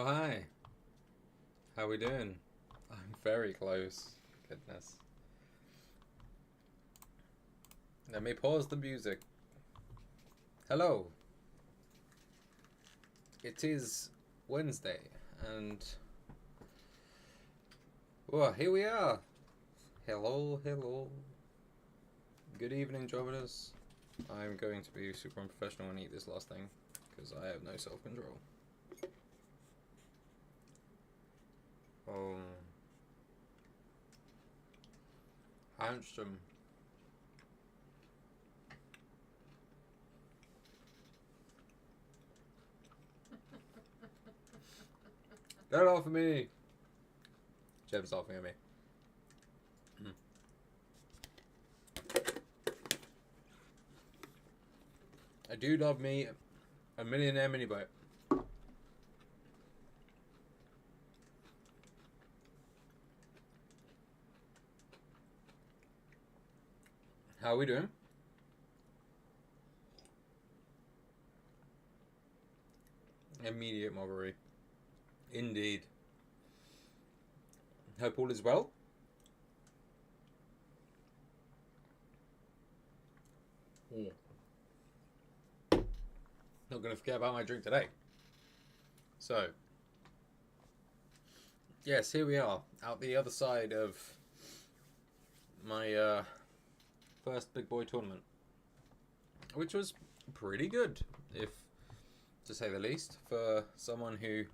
Oh, hi. How we doing? I'm very close. Goodness. Let me pause the music. Hello. It is Wednesday, and well, here we are. Hello, hello. Good evening, jobbers. I'm going to be super unprofessional and eat this last thing because I have no self-control. Oh, handsome. Get off of me! Jeb's laughing at me. I do love me a millionaire mini bite. How are we doing? Immediate mockery. Indeed. Hope all is well. Ooh. Not going to forget about my drink today. So, yes, here we are, out the other side of my first big boy tournament, which was pretty good, if to say the least, for someone who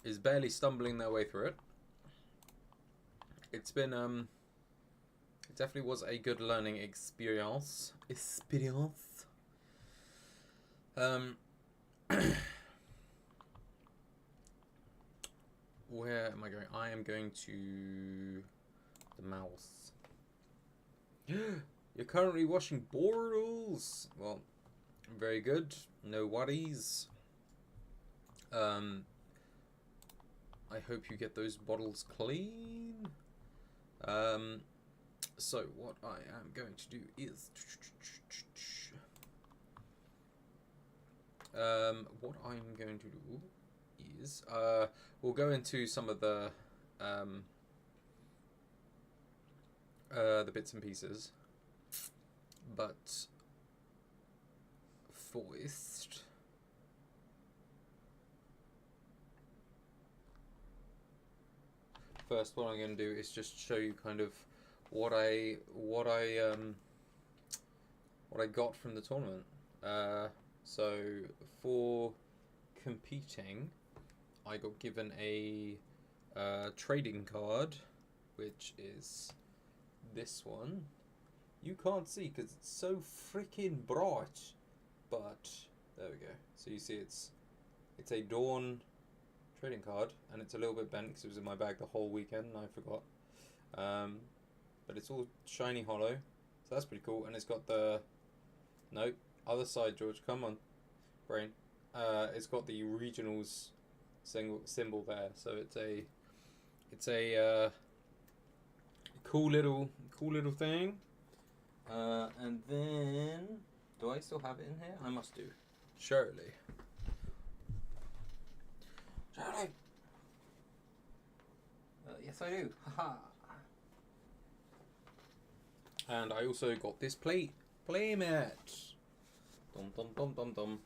is barely stumbling their way through it. It's been it definitely was a good learning experience. Where am I going? I am going to the mouse. You're currently washing bottles. Well, very good. No worries. I hope you get those bottles clean. So what I am going to do is we'll go into some of the bits and pieces, but first what I'm going to do is just show you kind of what I got from the tournament. So for competing, I got given a trading card, which is this one. You can't see because it's so freaking bright, but there we go. So you see it's a Dawn trading card, and it's a little bit bent because it was in my bag the whole weekend and I forgot. But it's all shiny hollow, so that's pretty cool. And it's got the other side, George. Come on, brain. It's got the regionals symbol there, so it's a cool little thing. And then, do I still have it in here? I must do. Surely. Yes, I do. Haha. And I also got this playmat. Dum dum dum dum dum.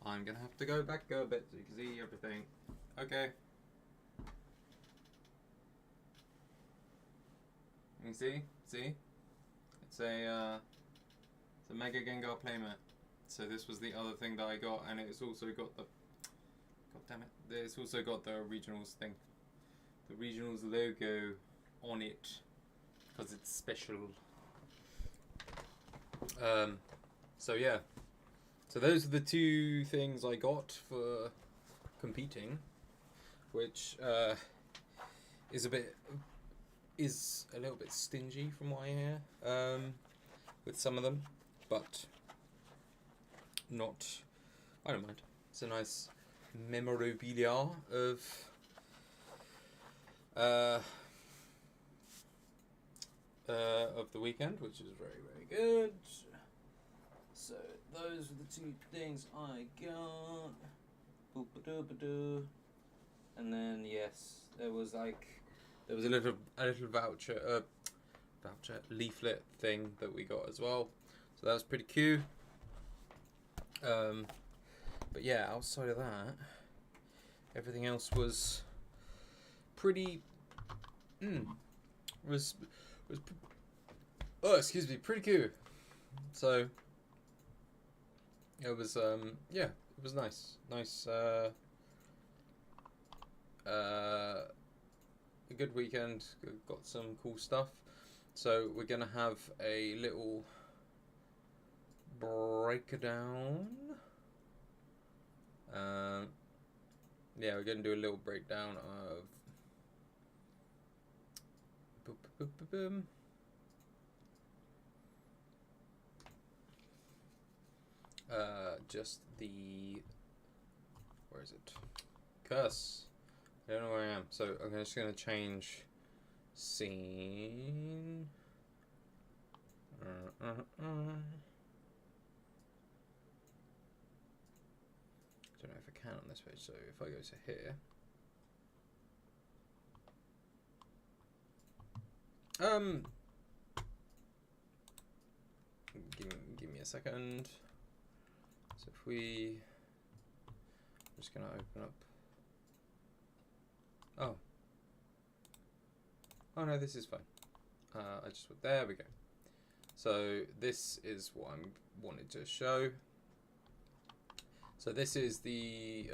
I'm gonna have to go back a bit so you can see everything. Okay. You see? It's a Mega Gengar playmat. So this was the other thing that I got, and it's also got the it's also got the regionals thing, the regionals logo on it, because it's special. So yeah, so those are the two things I got for competing, which is a little bit stingy from what I hear, with some of them, but not. I don't mind. It's a nice memorabilia of the weekend, which is very, very good. So those are the two things I got. Boop-a-doo-ba-doo. And then yes, there was a little voucher leaflet thing that we got as well. So that was pretty cute. But yeah, outside of that, everything else was pretty pretty cool. So it was yeah, it was nice a good weekend. Got some cool stuff. So we're gonna have a little breakdown. Yeah, we're gonna do a little breakdown of just the, where is it? Curse. I don't know where I am. So I'm just gonna change scene. Don't know if I can on this page. So if I go to here, give me a second. So if we, I'm just gonna open up. Oh no, this is fine. I just went, there we go. So this is what I wanted to show. So this is the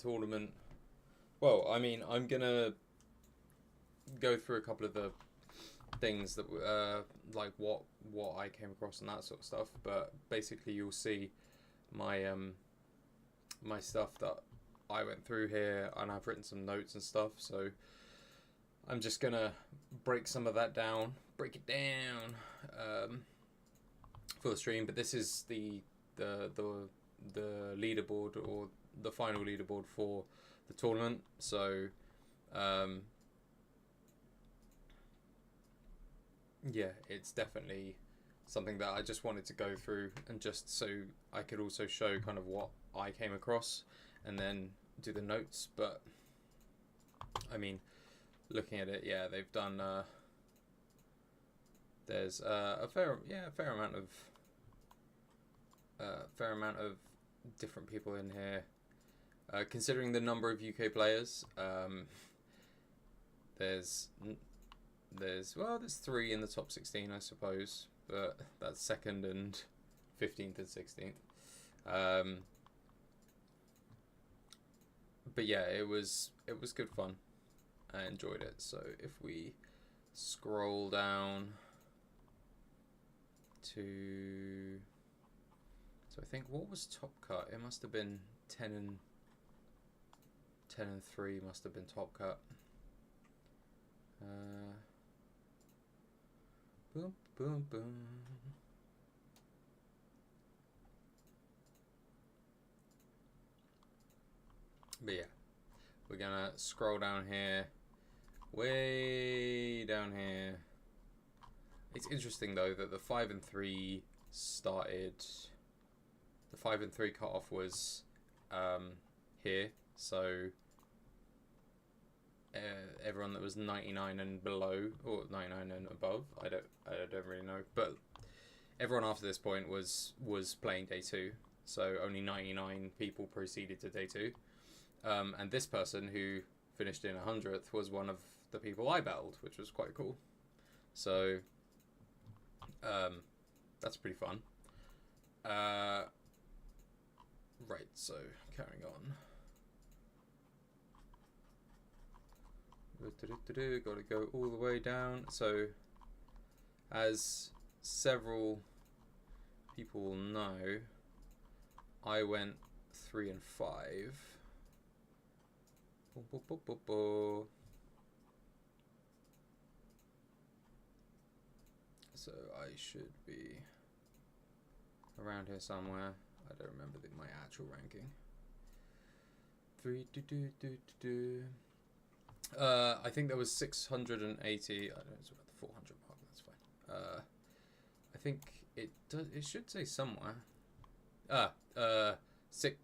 tournament. Well, I mean, I'm gonna go through a couple of the things that like what I came across and that sort of stuff. But basically, you'll see my my stuff that I went through here, and I've written some notes and stuff. So I'm just gonna break some of that down, break it down for the stream. But this is the leaderboard, or the final leaderboard for the tournament. So yeah, it's definitely something that I just wanted to go through, and just so I could also show kind of what I came across and then do the notes. But I mean, looking at it, yeah, they've done there's a fair amount of different people in here, considering the number of UK players. There's 3 in the top 16, I suppose, but that's 2nd and 15th and 16th. But yeah, it was good fun. I enjoyed it. So if we scroll down to, so I think, what was top cut? It must have been 10 and 3 must have been top cut. Boom, boom, boom. But yeah, we're gonna scroll down here, way down here. It's interesting though that the 5 and 3 started. The 5 and 3 cutoff was here, so everyone that was 99 and below, or 99 and above, I don't really know, but everyone after this point was playing day 2, so only 99 people proceeded to day 2, and this person who finished in 100th was one of the people I battled, which was quite cool. So that's pretty fun. Right, so carrying on. Got to go all the way down. So, as several people know, I went 3 and 5. So I should be around here somewhere. I don't remember my actual ranking. 3 I think there was 680. I don't know, it's about the 400 mark. That's fine. I think it does. It should say somewhere.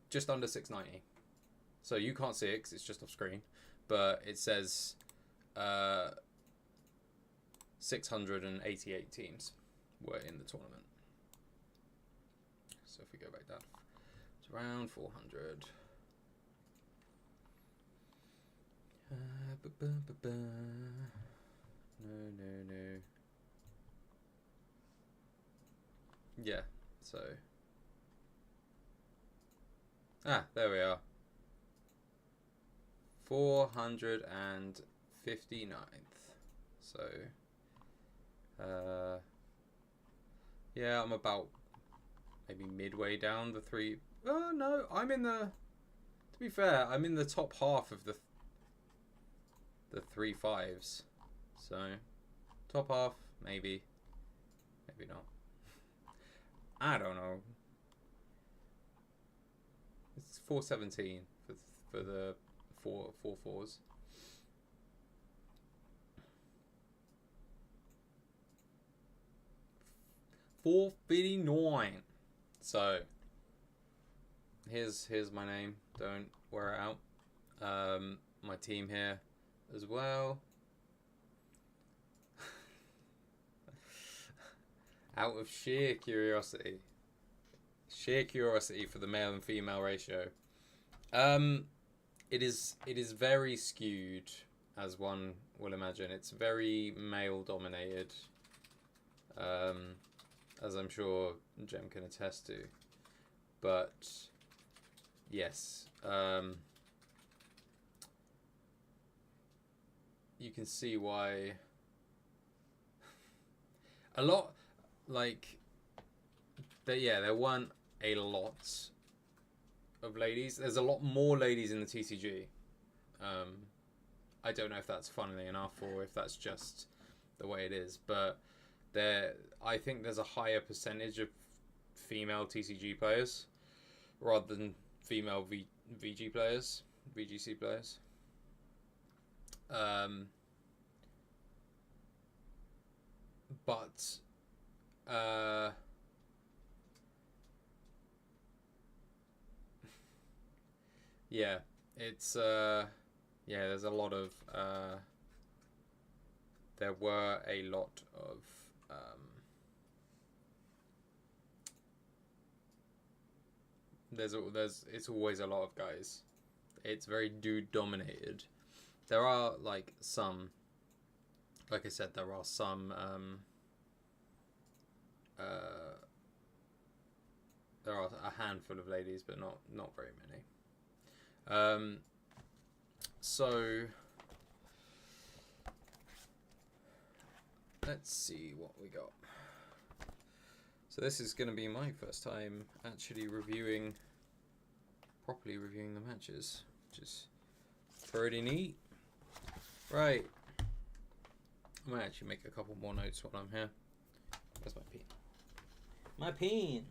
just under 690. So you can't see it 'cause it's just off screen, but it says 688 teams were in the tournament. So if we go back down, it's around 400. No. Yeah, so. There we are. 459th. So, yeah, I'm about maybe midway down the three. Oh, no, I'm in the, to be fair, I'm in the top half of the 3 5s. So, top half, maybe not. I don't know. It's 417 for the 4 4s. 459. So here's my name. Don't wear it out. My team here as well. Out of sheer curiosity for the male and female ratio. It is very skewed, as one will imagine. It's very male dominated, as I'm sure Jem can attest to. But yes, you can see why a lot, like, there weren't a lot of ladies. There's a lot more ladies in the TCG. I don't know if that's funnily enough or if that's just the way it is, but I think there's a higher percentage of female TCG players rather than female VGC players. But yeah, it's there's a lot of there were a lot of it's always a lot of guys. It's very dude dominated. There are like some, like I said, there are some there are a handful of ladies, but not very many. So let's see what we got. So this is going to be my first time actually properly reviewing the matches, which is pretty neat. Right. I might actually make a couple more notes while I'm here. Where's my pen? My pen!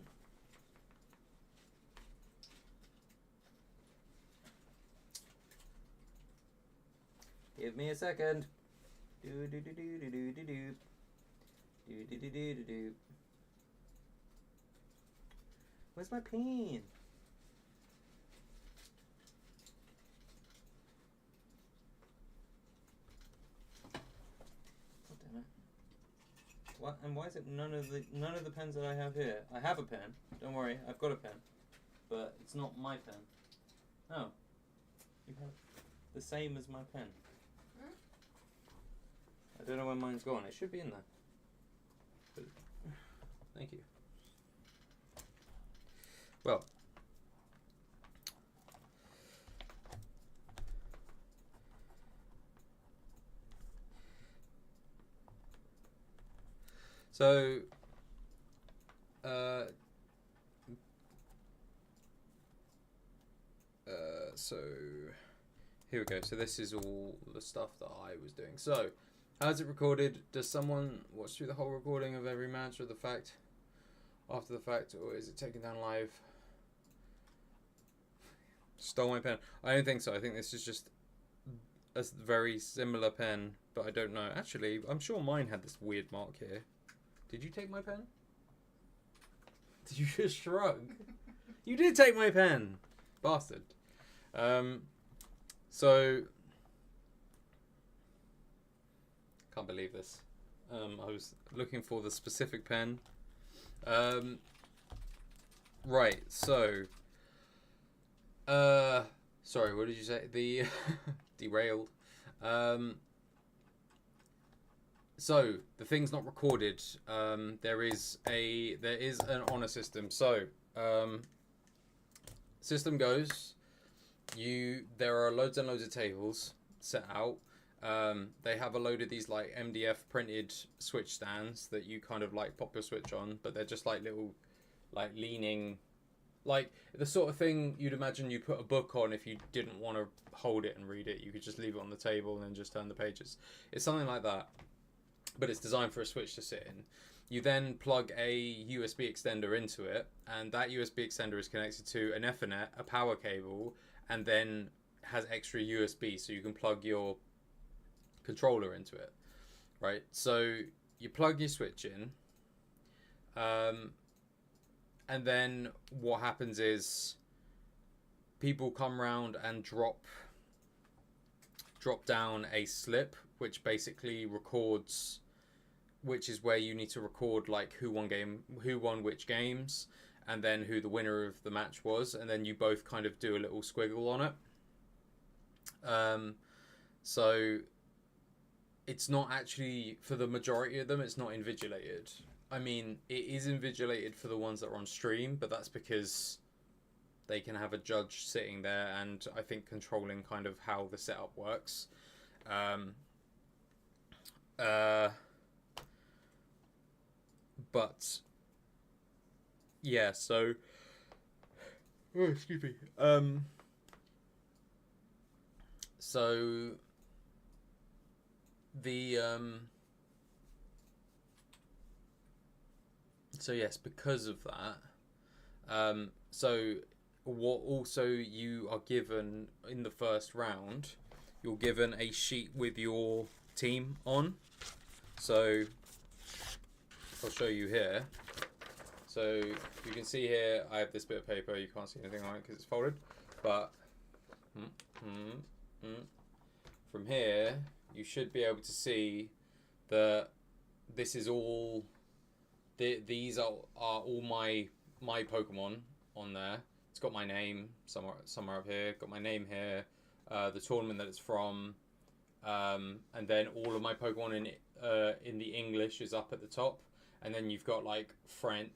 Give me a second. Do. Where's my pen? God damn it. What? And why is it none of the pens that I have here? I have a pen. Don't worry, I've got a pen, but it's not my pen. Oh, you have the same as my pen. I don't know where mine's gone. It should be in there. But, thank you. Well, so here we go. So this is all the stuff that I was doing. So, how's it recorded? Does someone watch through the whole recording of every match or after the fact, or is it taken down live? Stole my pen. I don't think so. I think this is just a very similar pen, but I don't know. Actually, I'm sure mine had this weird mark here. Did you take my pen? Did you just shrug? You did take my pen, bastard. So can't believe this. I was looking for the specific pen. Right. So. Sorry. What did you say? The derailed. So the thing's not recorded. There is an honor system. So system goes. There are loads and loads of tables set out. They have a load of these like MDF printed switch stands that you kind of like pop your switch on, but they're just like little, like leaning, like the sort of thing you'd imagine you put a book on if you didn't want to hold it and read it. You could just leave it on the table and then just turn the pages. It's something like that. But it's designed for a switch to sit in. You then plug a USB extender into it, and that USB extender is connected to an Ethernet, a power cable, and then has extra USB, so you can plug your controller into it, right? So you plug your switch in, and then what happens is people come round and drop down a slip, which basically records, which is where you need to record like who won which games, and then who the winner of the match was, and then you both kind of do a little squiggle on it. So it's not actually, for the majority of them, it's not invigilated. I mean, it is invigilated for the ones that are on stream, but that's because they can have a judge sitting there and I think controlling kind of how the setup works. But yeah, so excuse me. So the so yes, because of that, so what also you are given in the first round, you're given a sheet with your team on. So I'll show you here. So you can see here, I have this bit of paper. You can't see anything on it because it's folded. But from here, you should be able to see that this is all. These are all my Pokemon on there. It's got my name somewhere up here. Got my name here. The tournament that it's from, and then all of my Pokemon in the English is up at the top. And then you've got like French,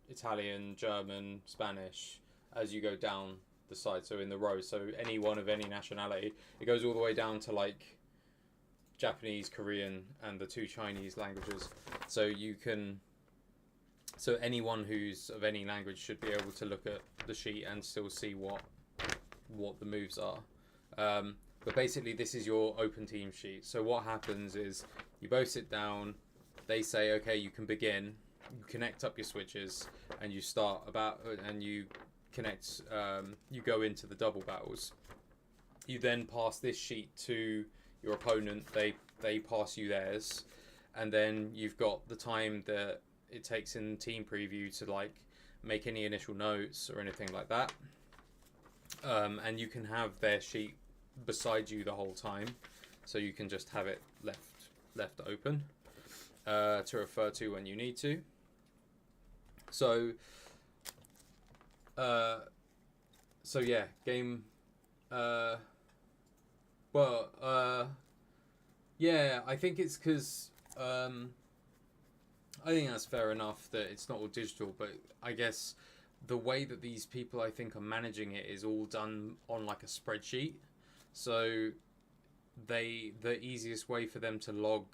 Italian, German, Spanish as you go down the side. So in the row, so anyone of any nationality, it goes all the way down to like Japanese, Korean, and the 2 Chinese languages. So anyone who's of any language should be able to look at the sheet and still see what the moves are. But basically, this is your open team sheet. So what happens is you both sit down. They say, okay, you can begin. You connect up your switches, and you start and you connect. You go into the double battles. You then pass this sheet to your opponent. They pass you theirs, and then you've got the time that it takes in team preview to like make any initial notes or anything like that. And you can have their sheet beside you the whole time, so you can just have it left open to refer to when you need to. So yeah, game. Yeah, I think it's because I think that's fair enough that it's not all digital, but I guess the way that these people I think are managing it is all done on like a spreadsheet. So the easiest way for them to log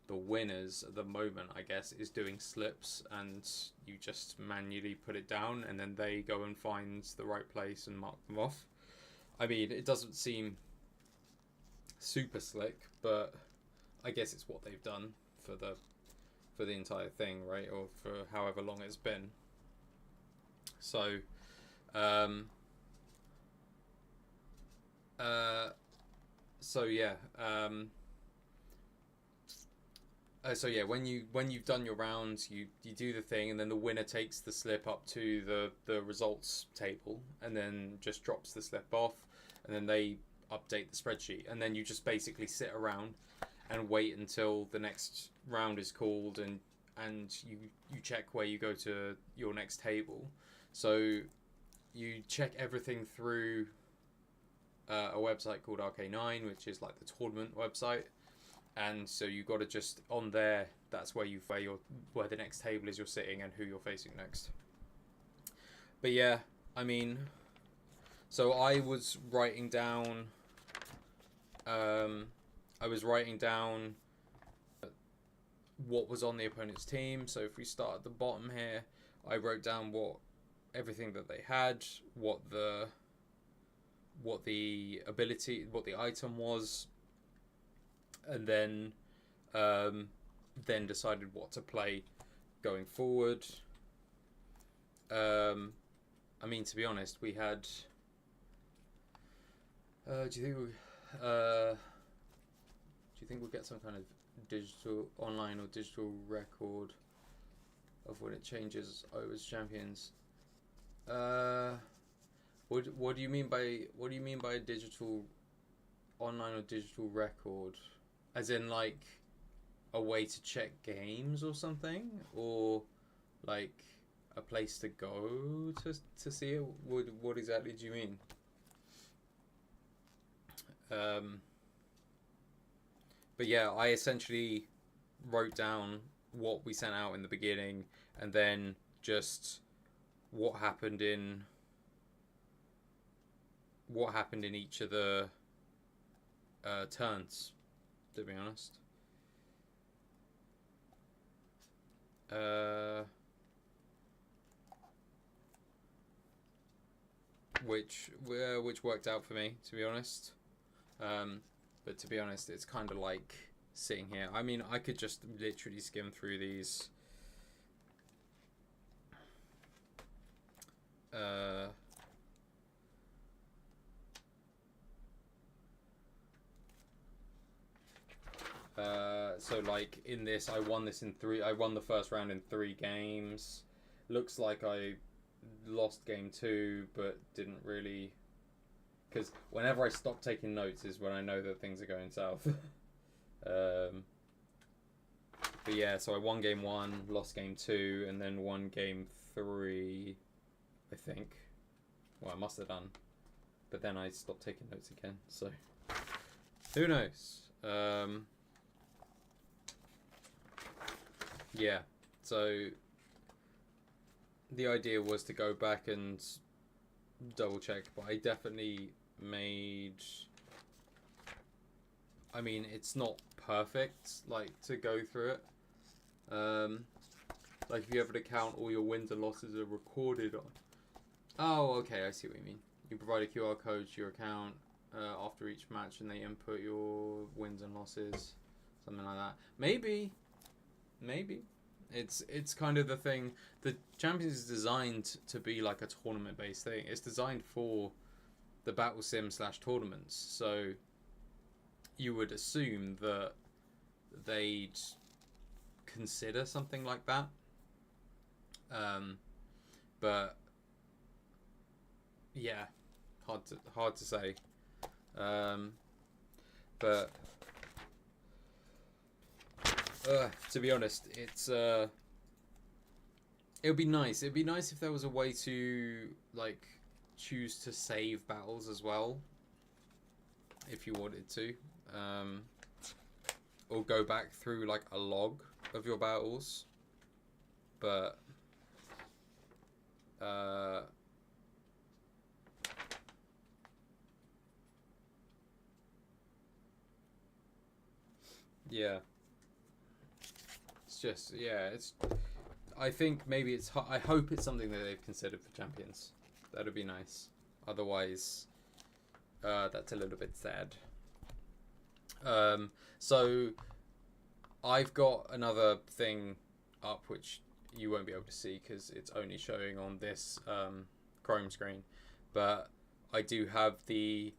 the winners at the moment, I guess, is doing slips, and you just manually put it down, and then they go and find the right place and mark them off. I mean, it doesn't seem super slick, but I guess it's what they've done for the entire thing, right? Or for however long it's been. So, yeah. So yeah, when you've done your rounds, you do the thing, and then the winner takes the slip up to the results table, and then just drops the slip off, and then they update the spreadsheet, and then you just basically sit around and wait until the next round is called, and you check where you go to your next table. So you check everything through a website called RK9, which is like the tournament website. And so you got to just on there. That's where where the next table is you're sitting and who you're facing next. But yeah, I mean, so I was writing down. I was writing down what was on the opponent's team. So if we start at the bottom here, I wrote down everything that they had, what the ability, what the item was, and then decided what to play going forward. I mean, to be honest, we had. Do you think we'll get some kind of digital online or digital record of when it changes over as champions? What do you mean by a digital online or digital record? As in, like, a way to check games or something, or like a place to go to see it? What exactly do you mean? But yeah, I essentially wrote down what we sent out in the beginning, and then just what happened in each of the turns, to be honest. Which worked out for me, to be honest. But to be honest, it's kind of like sitting here. I mean, I could just literally skim through these. So like in this, I won the first round in 3 games. Looks like I lost game 2, but didn't really, because whenever I stop taking notes is when I know that things are going south. But yeah, so I won game 1, lost game 2, and then won game 3, I think. Well, I must have done, but then I stopped taking notes again, so who knows. Yeah, so the idea was to go back and double check, but I definitely made. I mean, it's not perfect, like, to go through it. Like, if you have an account, all your wins and losses are recorded on. Oh, okay, I see what you mean. You provide a QR code to your account after each match, and they input your wins and losses, something like that. Maybe. It's kind of the thing. The Champions is designed to be like a tournament-based thing. It's designed for the battle sim / tournaments, so you would assume that they'd consider something like that. But yeah, hard to say. But to be honest, it's it would be nice. It'd be nice if there was a way to like choose to save battles as well, if you wanted to, or go back through like a log of your battles. But yeah. It's I think maybe I hope it's something that they've considered for Champions. That'd be nice. Otherwise, that's a little bit sad. So I've got another thing up which you won't be able to see because it's only showing on this Chrome screen, but I do have the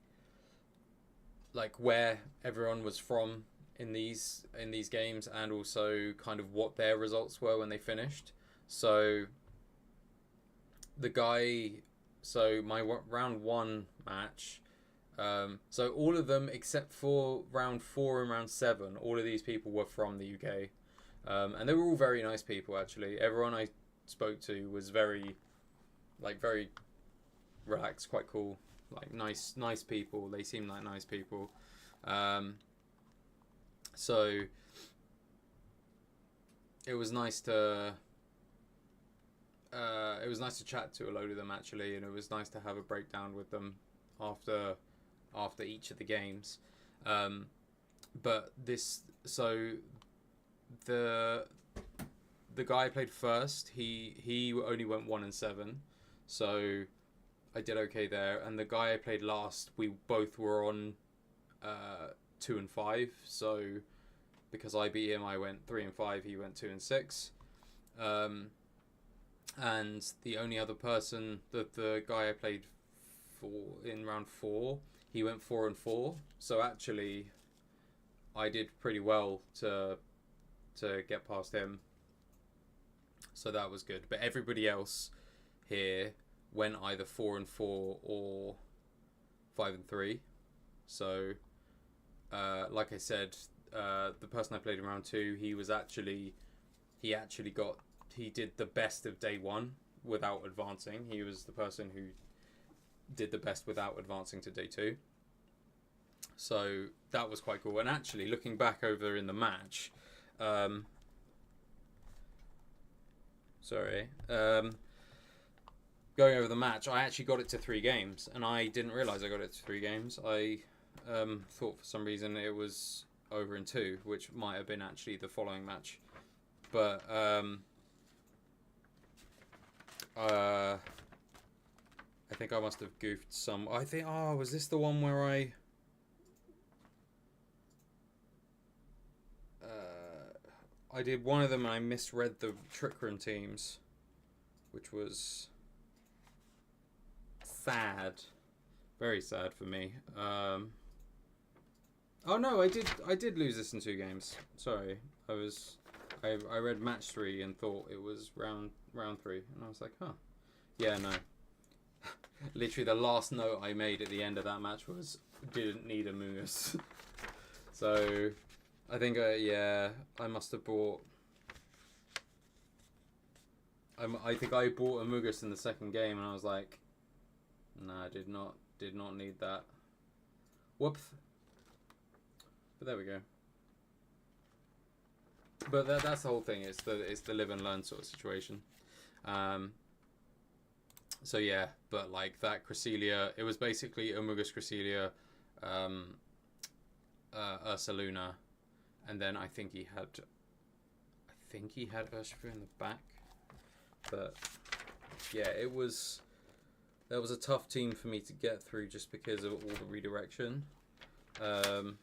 like where everyone was from in these games, and also kind of what their results were when they finished. So the guy, so my round one match, so all of them except for round 4 and round 7, all of these people were from the UK, and they were all very nice people actually. Everyone I spoke to was very relaxed, quite cool, like nice people. They seemed like nice people. So it was nice to chat to a load of them actually, and it was nice to have a breakdown with them after each of the games. But this, so the guy I played first, he only went 1 and 7, so I did okay there. And the guy I played last, we both were on 2 and 5. So because I beat him, I went 3 and 5. He went 2 and 6. And the only other person, the guy I played for in round 4, he went 4 and 4. So actually, I did pretty well to get past him. So that was good. But everybody else here went either 4 and 4 or 5 and 3. So, like I said, the person I played in round 2, he did the best of day 1 without advancing. He was the person who did the best without advancing to day 2. So that was quite cool. And actually, looking back over in the match, going over the match, I actually got it to 3 games, and I didn't realise I got it to 3 games. I thought for some reason it was over in 2, which might have been actually the following match. But I think I must have goofed some. I think, was this the one where I did one of them and I misread the Trick Room teams, which was sad, very sad for me. Oh no, I did lose this in 2 games. Sorry, I read match 3 and thought it was round 3, and I was like, huh, yeah, no. Literally, the last note I made at the end of that match was didn't need a Moose. So I think I must have bought. I think I bought a Mugus in the second game, and I was like, "Nah, I did not need that." Whoops. But there we go. But that's the whole thing. It's the live and learn sort of situation. So yeah, but like that Cresselia, it was basically Amogus Cresselia, Ursaluna, and then I think he had Urshifu in the back. But yeah, that was a tough team for me to get through just because of all the redirection. I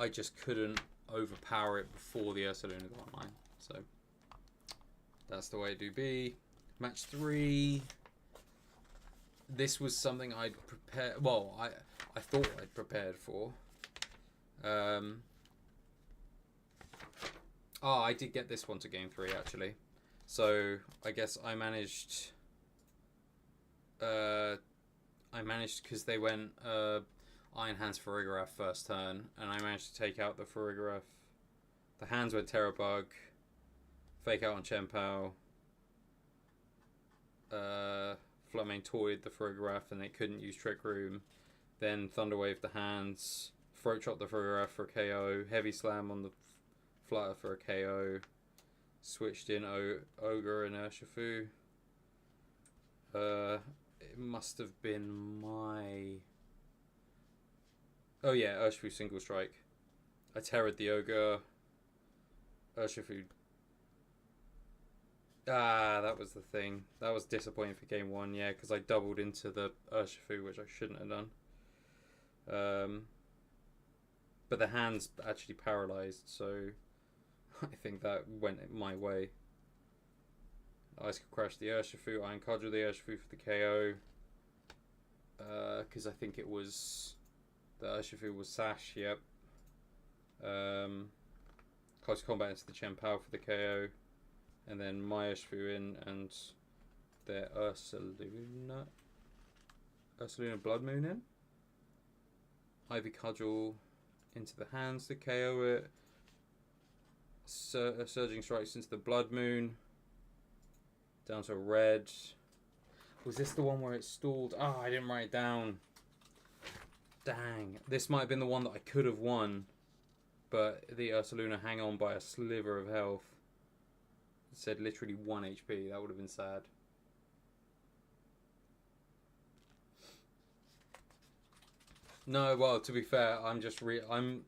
just couldn't overpower it before the Ursaluna got online. So that's the way it do be. Match 3. This was something I'd prepared. Well, I thought I'd prepared for. I did get this one to game 3 actually. So I guess I managed because they went Iron Hands Farigiraf first turn, and I managed to take out the Farigiraf. The hands went Terrabug, Fake Out on Chempao. Floodmane toyed the Farigiraf and they couldn't use Trick Room. Then Thunderwave the hands, Throat Chop the Farigiraf for a KO, Heavy Slam on the Flutter for a KO. Switched in Ogre and Urshifu. It must have been my... Oh yeah, Urshifu single strike. I terrored the Ogre. Urshifu. That was the thing. That was disappointing for game 1, yeah, because I doubled into the Urshifu, which I shouldn't have done. But the hand's actually paralysed, so I think that went my way. Ice could crash the Urshifu, Iron Cudgel the Urshifu for the KO. Because I think it was The Urshifu was Sash, yep. Close combat into the Chien-Pao for the KO. And then my Urshifu in and their Ursaluna Blood Moon in. Ivy Cudgel into the hands to KO it. Surging Strikes into the Blood Moon. Down to red. Was this the one where it stalled? Oh, I didn't write it down. Dang. This might have been the one that I could have won. But the Ursaluna hang on by a sliver of health. It said literally 1 HP. That would have been sad. No, well, to be fair, I'm just reeling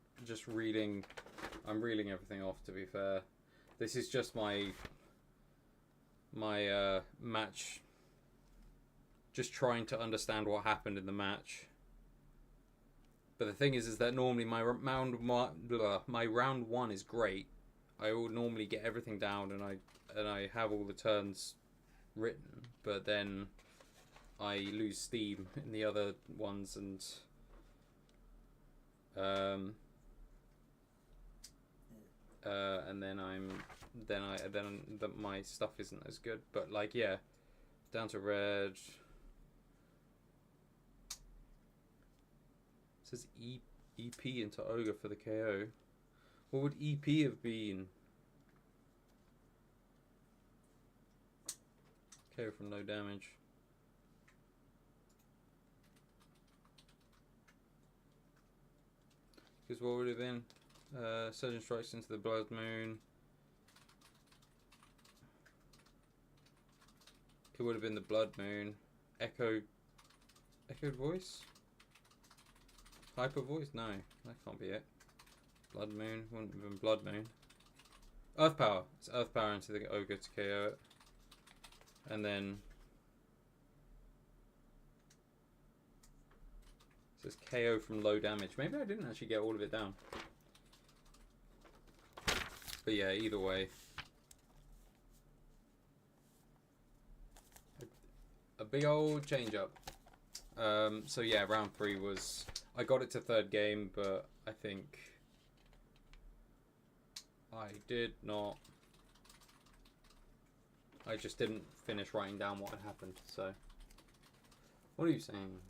everything off, to be fair. This is just my match. Just trying to understand what happened in the match. But the thing is that normally my round one is great. I will normally get everything down and I have all the turns written, but then I lose steam in the other ones and then my stuff isn't as good. But like, yeah, down to red. It says EP into Ogre for the KO. What would EP have been? KO from no damage. Because what would it have been? Surging Strikes into the Blood Moon. It would have been the Blood Moon. Echoed Voice? Hyper Voice? No, that can't be it. Blood Moon? Wouldn't have been Blood Moon. Earth Power. It's Earth Power into the Ogre to KO it. And then it says KO from low damage. Maybe I didn't actually get all of it down. But yeah, either way. A big old change up. So yeah, round 3 was... I got it to 3rd game, but I think I did not... I just didn't finish writing down what had happened, so... What are you saying?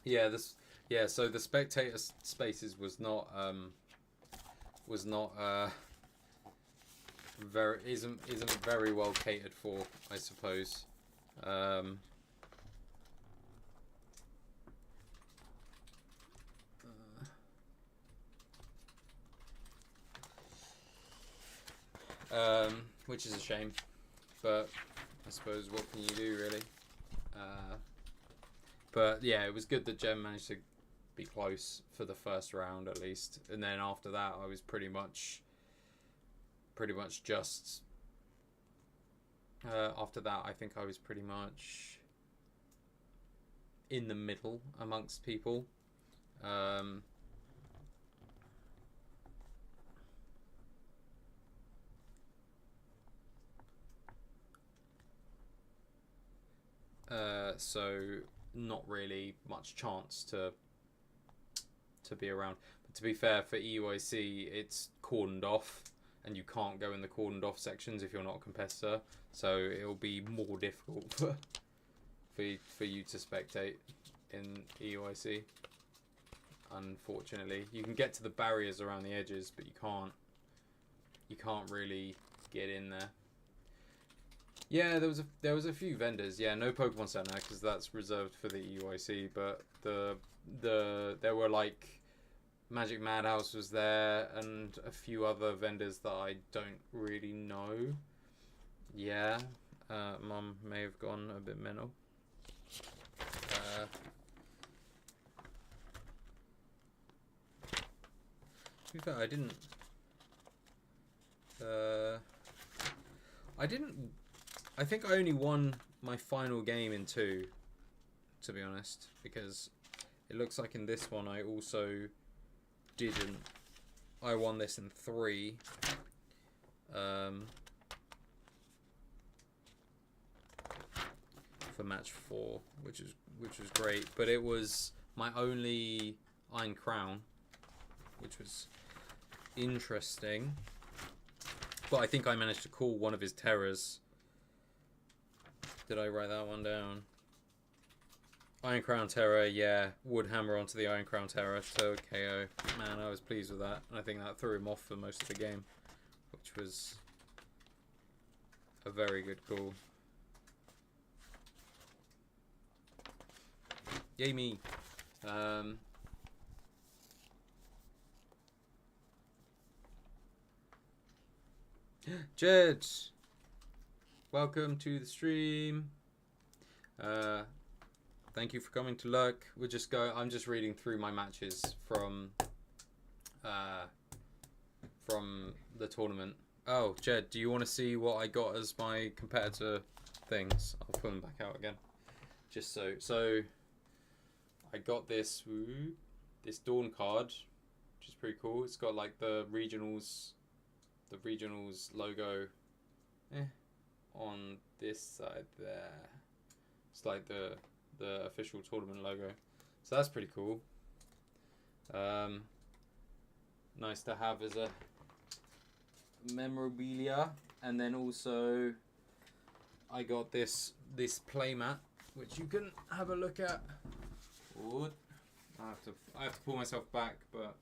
Yeah, so the spectator spaces isn't very well catered for, I suppose. Which is a shame, but I suppose what can you do, really? But yeah, it was good that Jem managed to be close for the first round at least, and then after that I was pretty much just after that I think I was pretty much in the middle amongst people. So not really much chance to be around. But to be fair, for EUIC, it's cordoned off, and you can't go in the cordoned off sections if you're not a competitor. So it'll be more difficult for you to spectate in EUIC. Unfortunately, you can get to the barriers around the edges, but you can't really get in there. Yeah, there was a few vendors. Yeah, no Pokemon Center because that's reserved for the EUIC. But there were like Magic Madhouse was there and a few other vendors that I don't really know. Yeah, Mum may have gone a bit mental. To be fair, I didn't. I think I only won my final game in 2, to be honest, because it looks like in this one I also didn't I won this in 3. For match 4, which was great. But it was my only Iron Crown, which was interesting. But I think I managed to call one of his terrors. Did I write that one down? Iron Crown Terror, yeah. Wood Hammer onto the Iron Crown Terror to KO. Man, I was pleased with that. And I think that threw him off for most of the game, which was a very good call. Yay me. Jed, welcome to the stream. Thank you for coming to lurk. I'm just reading through my matches from the tournament. Oh, Jed, do you want to see what I got as my competitor things? I'll pull them back out again. Just so I got this Dawn card, which is pretty cool. It's got like the regionals logo on this side there. It's like the official tournament logo, so that's pretty cool. Nice to have as a memorabilia. And then also I got this playmat, which you can have a look at. Ooh, I have to pull myself back, but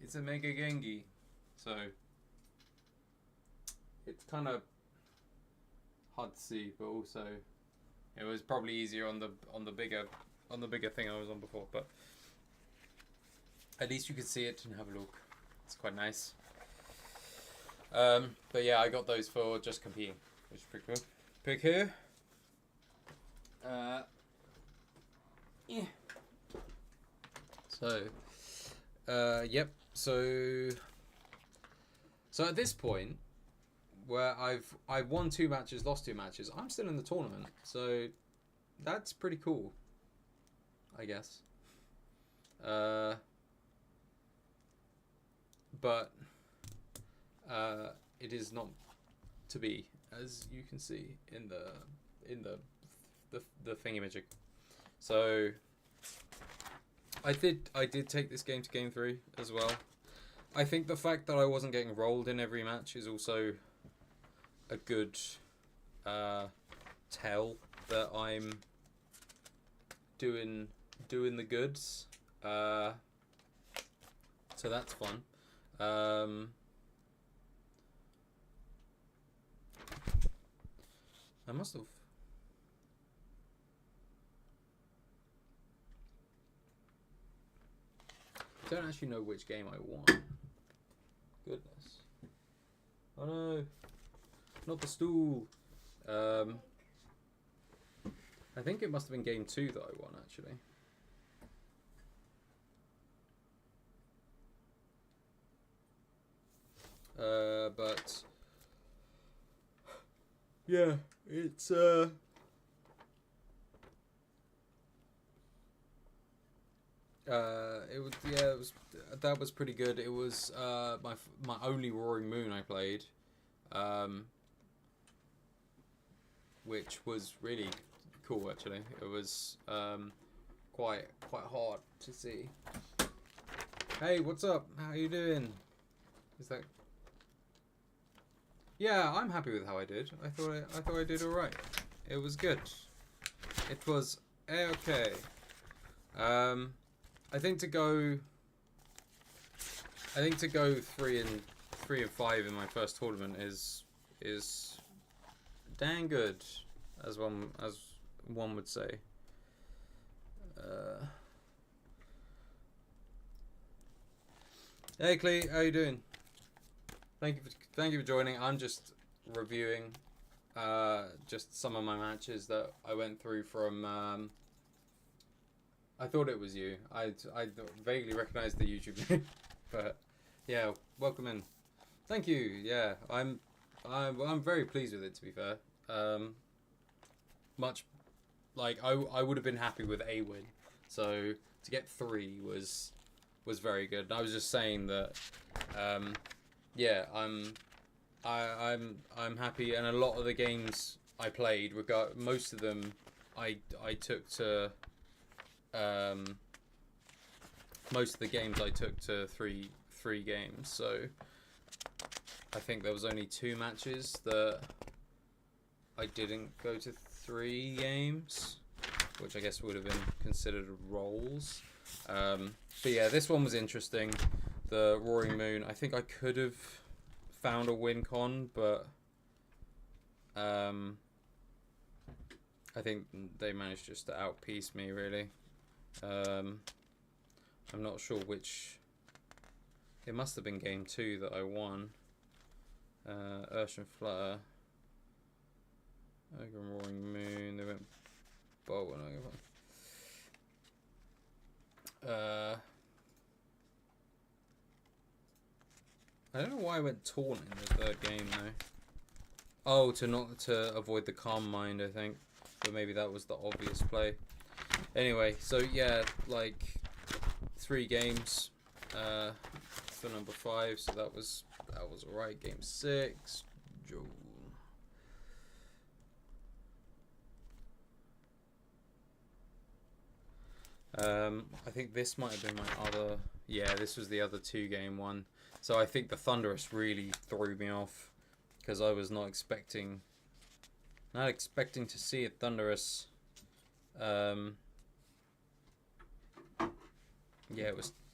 it's a Mega Gengi, so it's kind of hard to see, but also it was probably easier on the bigger thing I was on before, but at least you could see it and have a look. It's quite nice. But yeah, I got those for just competing, which is pretty cool. Pick here. Yeah. So, yep. So at this point, where I've won 2 matches, lost 2 matches, I'm still in the tournament. So that's pretty cool, I guess. But it is not to be, as you can see in the thingamajig. So I did take this game to game 3 as well. I think the fact that I wasn't getting rolled in every match is also a good tell that I'm doing the goods. So that's fun. I must have. I don't actually know which game I won. Goodness. Oh no. Not the stool. I think it must have been game 2 that I won, actually. But yeah, it's that was pretty good. It was my only Roaring Moon I played, which was really cool actually. It was quite hard to see. Hey, what's up? How you doing? Is that? Yeah, I'm happy with how I did. I thought I did all right. It was good. It was okay. I think to go 3 and 5 in my first tournament is dang good, as one would say. Hey Clee, how you doing? Thank you for joining. I'm just reviewing just some of my matches that I went through from. I thought it was you. I vaguely recognized the YouTube name, but yeah, welcome in. Thank you. Yeah, I'm very pleased with it, to be fair. Much like I would have been happy with a win. So to get 3 was very good. And I was just saying that, yeah, I'm happy, and a lot of the games I played, most of them I took to, most of the games I took to three games. So I think there was only 2 matches that I didn't go to 3 games, which I guess would have been considered rolls. But yeah, this one was interesting. The Roaring Moon, I think I could have found a win con, but I think they managed just to outpiece me, really. I'm not sure which. It must have been game 2 that I won. Urshan Flutter, Ogre and Roaring Moon. They went Bolt and Ogre. I don't know why I went Taunt in the 3rd game though. Oh, to avoid the Calm Mind, I think. But maybe that was the obvious play. Anyway, so yeah, like 3 games for number 5. So that was alright. Game 6. I think this might have been my other. Yeah, this was the other 2-game one. So I think the Thunderous really threw me off because I was not expecting to see a Thunderous. Yeah,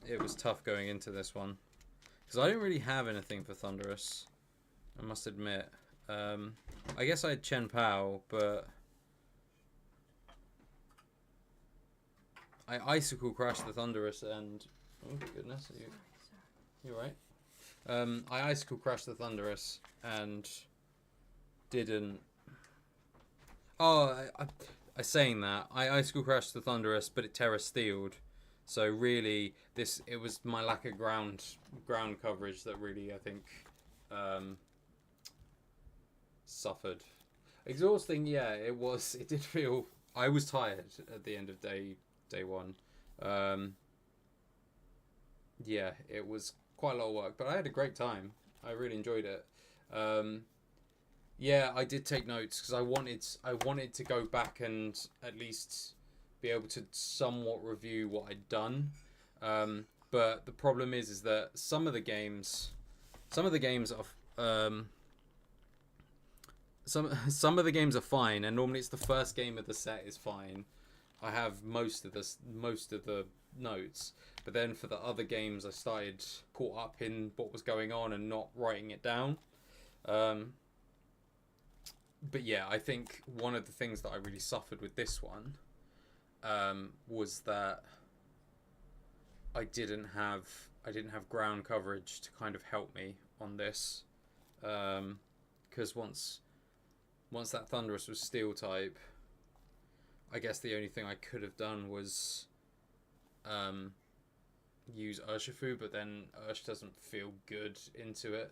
it was tough going into this one because I didn't really have anything for Thunderous, I must admit. I guess I had Chen Pao, but I Icicle Crashed the Thunderous and... Oh, goodness. You right? I Icicle Crashed the Thunderous and didn't... Oh, I saying that. I Icicle Crashed the Thunderous, but it Terra Steeled. So really, it was my lack of ground coverage that really, I think, suffered. Exhausting, yeah, it was. It did feel... I was tired at the end of day 1. Yeah, it was quite a lot of work, but I had a great time. I really enjoyed it. Yeah, I did take notes because I wanted to go back and at least be able to somewhat review what I'd done. But the problem is that some of the games are some of the games are fine, and normally it's the first game of the set is fine. I have most of the notes, but then for the other games I started caught up in what was going on and not writing it down. But yeah, I think one of the things that I really suffered with this one was that I didn't have ground coverage to kind of help me on this, because once that Thunderous was Steel type, I guess the only thing I could have done was use Urshifu, but then Ursh doesn't feel good into it.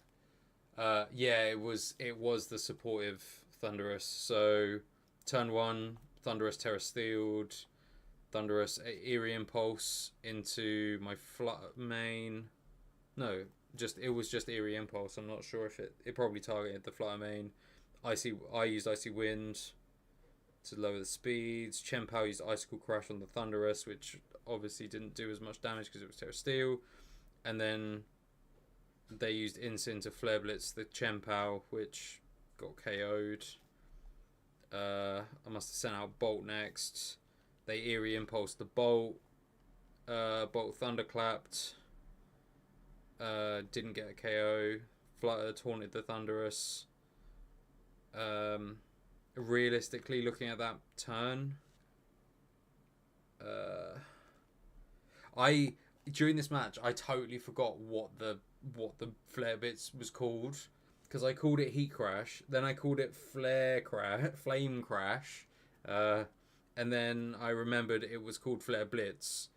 Yeah, it was the supportive Thunderous. So turn 1, Thunderous Terra Steeled, Thunderous Eerie Impulse into my Flutter main. No, it was just Eerie Impulse. I'm not sure if it probably targeted the Flutter main. I used Icy Wind to lower the speeds. Chen Pao used Icicle Crash on the Thunderous, which obviously didn't do as much damage because it was Terra Steel. And then they used Incin to Flare Blitz the Chen Pao, which got KO'd. I must have sent out Bolt next. They Eerie Impulsed the Bolt. Bolt Thunderclapped. Didn't get a KO. Flutter taunted the Thunderous. Realistically, looking at that turn, during this match I totally forgot what the Flare Blitz was called, because I called it Heat Crash, then I called it Flame Crash, and then I remembered it was called Flare Blitz.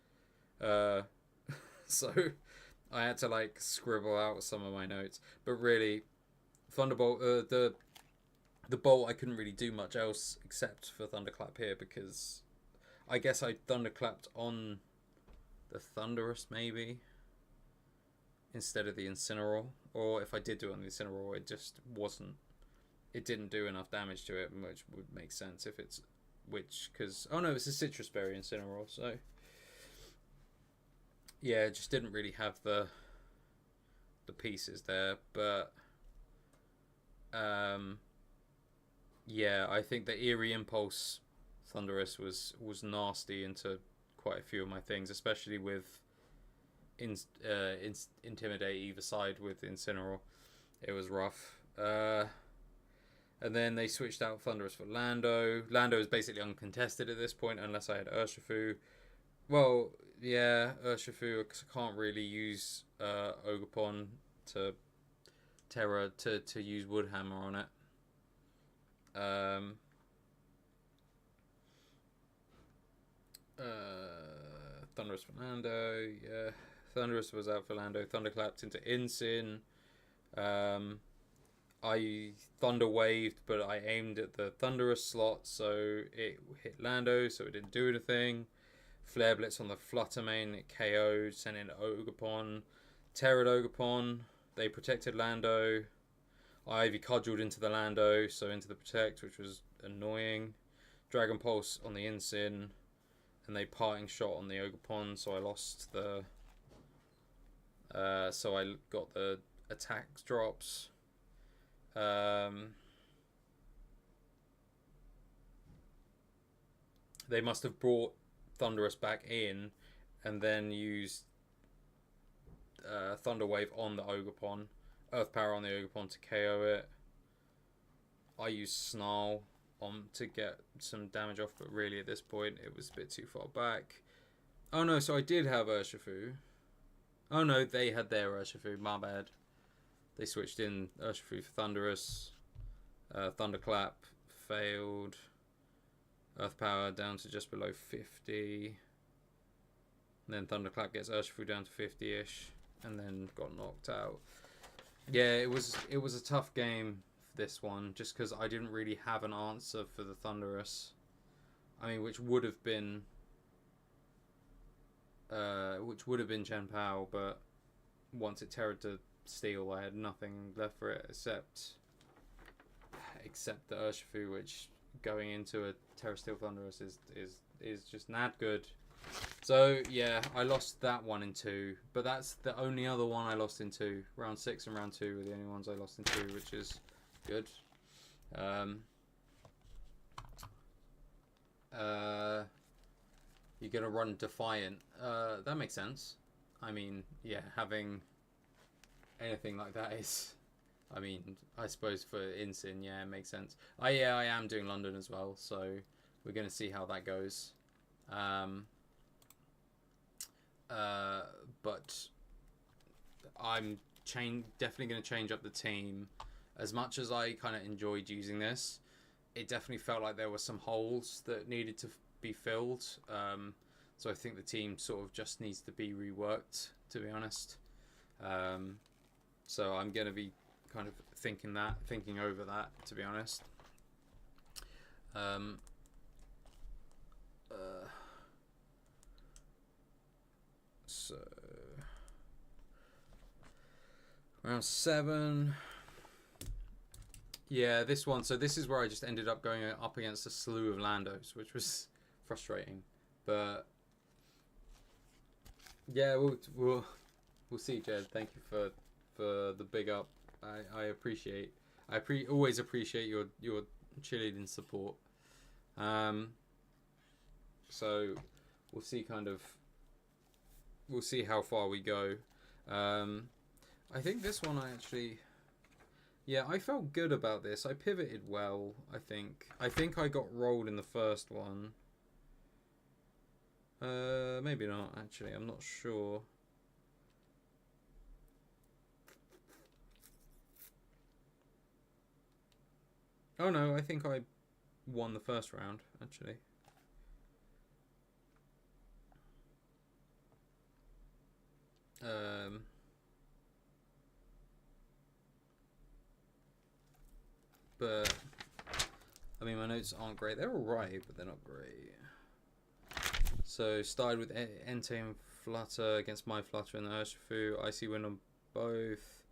So I had to like scribble out some of my notes, but really, Thunderbolt, the The bolt, I couldn't really do much else except for Thunderclap here, because I guess I Thunderclapped on the Thunderous maybe instead of the Incineroar, or if I did do it on the Incineroar, it just wasn't, it didn't do enough damage to it, which would make sense if it's, because, oh no, it's a Citrus Berry Incineroar, so yeah, it just didn't really have the pieces there. But yeah, I think the Eerie Impulse Thunderous was nasty into quite a few of my things, especially with Intimidate either side with Incineroar. It was rough. And then they switched out Thunderous for Lando. Lando is basically uncontested at this point unless I had Urshifu. Well, yeah, Urshifu, because I can't really use Ogerpon to Terra to use Woodhammer on it. Thunderous for Lando, yeah. Thunderous was out for Lando. Thunderclapped into Incin. I Thunder Waved, but I aimed at the Thunderous slot, so it hit Lando, so it didn't do anything. Flare Blitz on the Flutter main, it KO'd, sent in Ogerpon. Terra'd Ogerpon, they protected Lando. I Ivy Cudgeled into the Lando, so into the Protect, which was annoying. Dragon Pulse on the Incin, and they Parting Shot on the Ogerpon, so I lost the... so I got the attack drops. They must have brought Thunderous back in and then used Thunder Wave on the Ogerpon, Earth Power on the Ogerpon to KO it. I used Snarl on to get some damage off, but really at this point it was a bit too far back. Oh no, so I did have Urshifu. Oh no, they had their Urshifu, my bad. They switched in Urshifu for Thunderous. Thunderclap failed. Earth Power down to just below 50. And then Thunderclap gets Urshifu down to 50-ish. And then got knocked out. Yeah, it was a tough game for this one. Just because I didn't really have an answer for the Thunderous. I mean, which would have been... Chen Pao, but once it Terra'd to Steel, I had nothing left for it except the Urshifu, which going into a Terra Steel Thunderous is just not good. So yeah, I lost that one in 2, but that's the only other one I lost in 2. Round 6 and round 2 were the only ones I lost in 2, which is good. You're gonna run Defiant. That makes sense. I mean, yeah, having anything like that is, I mean, I suppose for Incin, yeah, it makes sense. Yeah, I am doing London as well, so we're gonna see how that goes. But I'm definitely gonna change up the team. As much as I kind of enjoyed using this, it definitely felt like there were some holes that needed to be filled. So I think the team sort of just needs to be reworked, to be honest. So I'm going to be kind of thinking over that, to be honest. So round 7. Yeah, this one. So this is where I just ended up going up against a slew of Landos, which was frustrating. But yeah, we'll see, Jed. Thank you for the big up. I appreciate. Always appreciate your cheerleading support. So we'll see how far we go. I think this one I actually. Yeah, I felt good about this. I pivoted well, I think. I think I got rolled in the first one. Maybe not, actually. I'm not sure. Oh no, I think I won the first round, actually. But notes aren't great. They're alright, but they're not great. So, started with Entei and Flutter against my Flutter and the Urshifu. Icy Wind on both.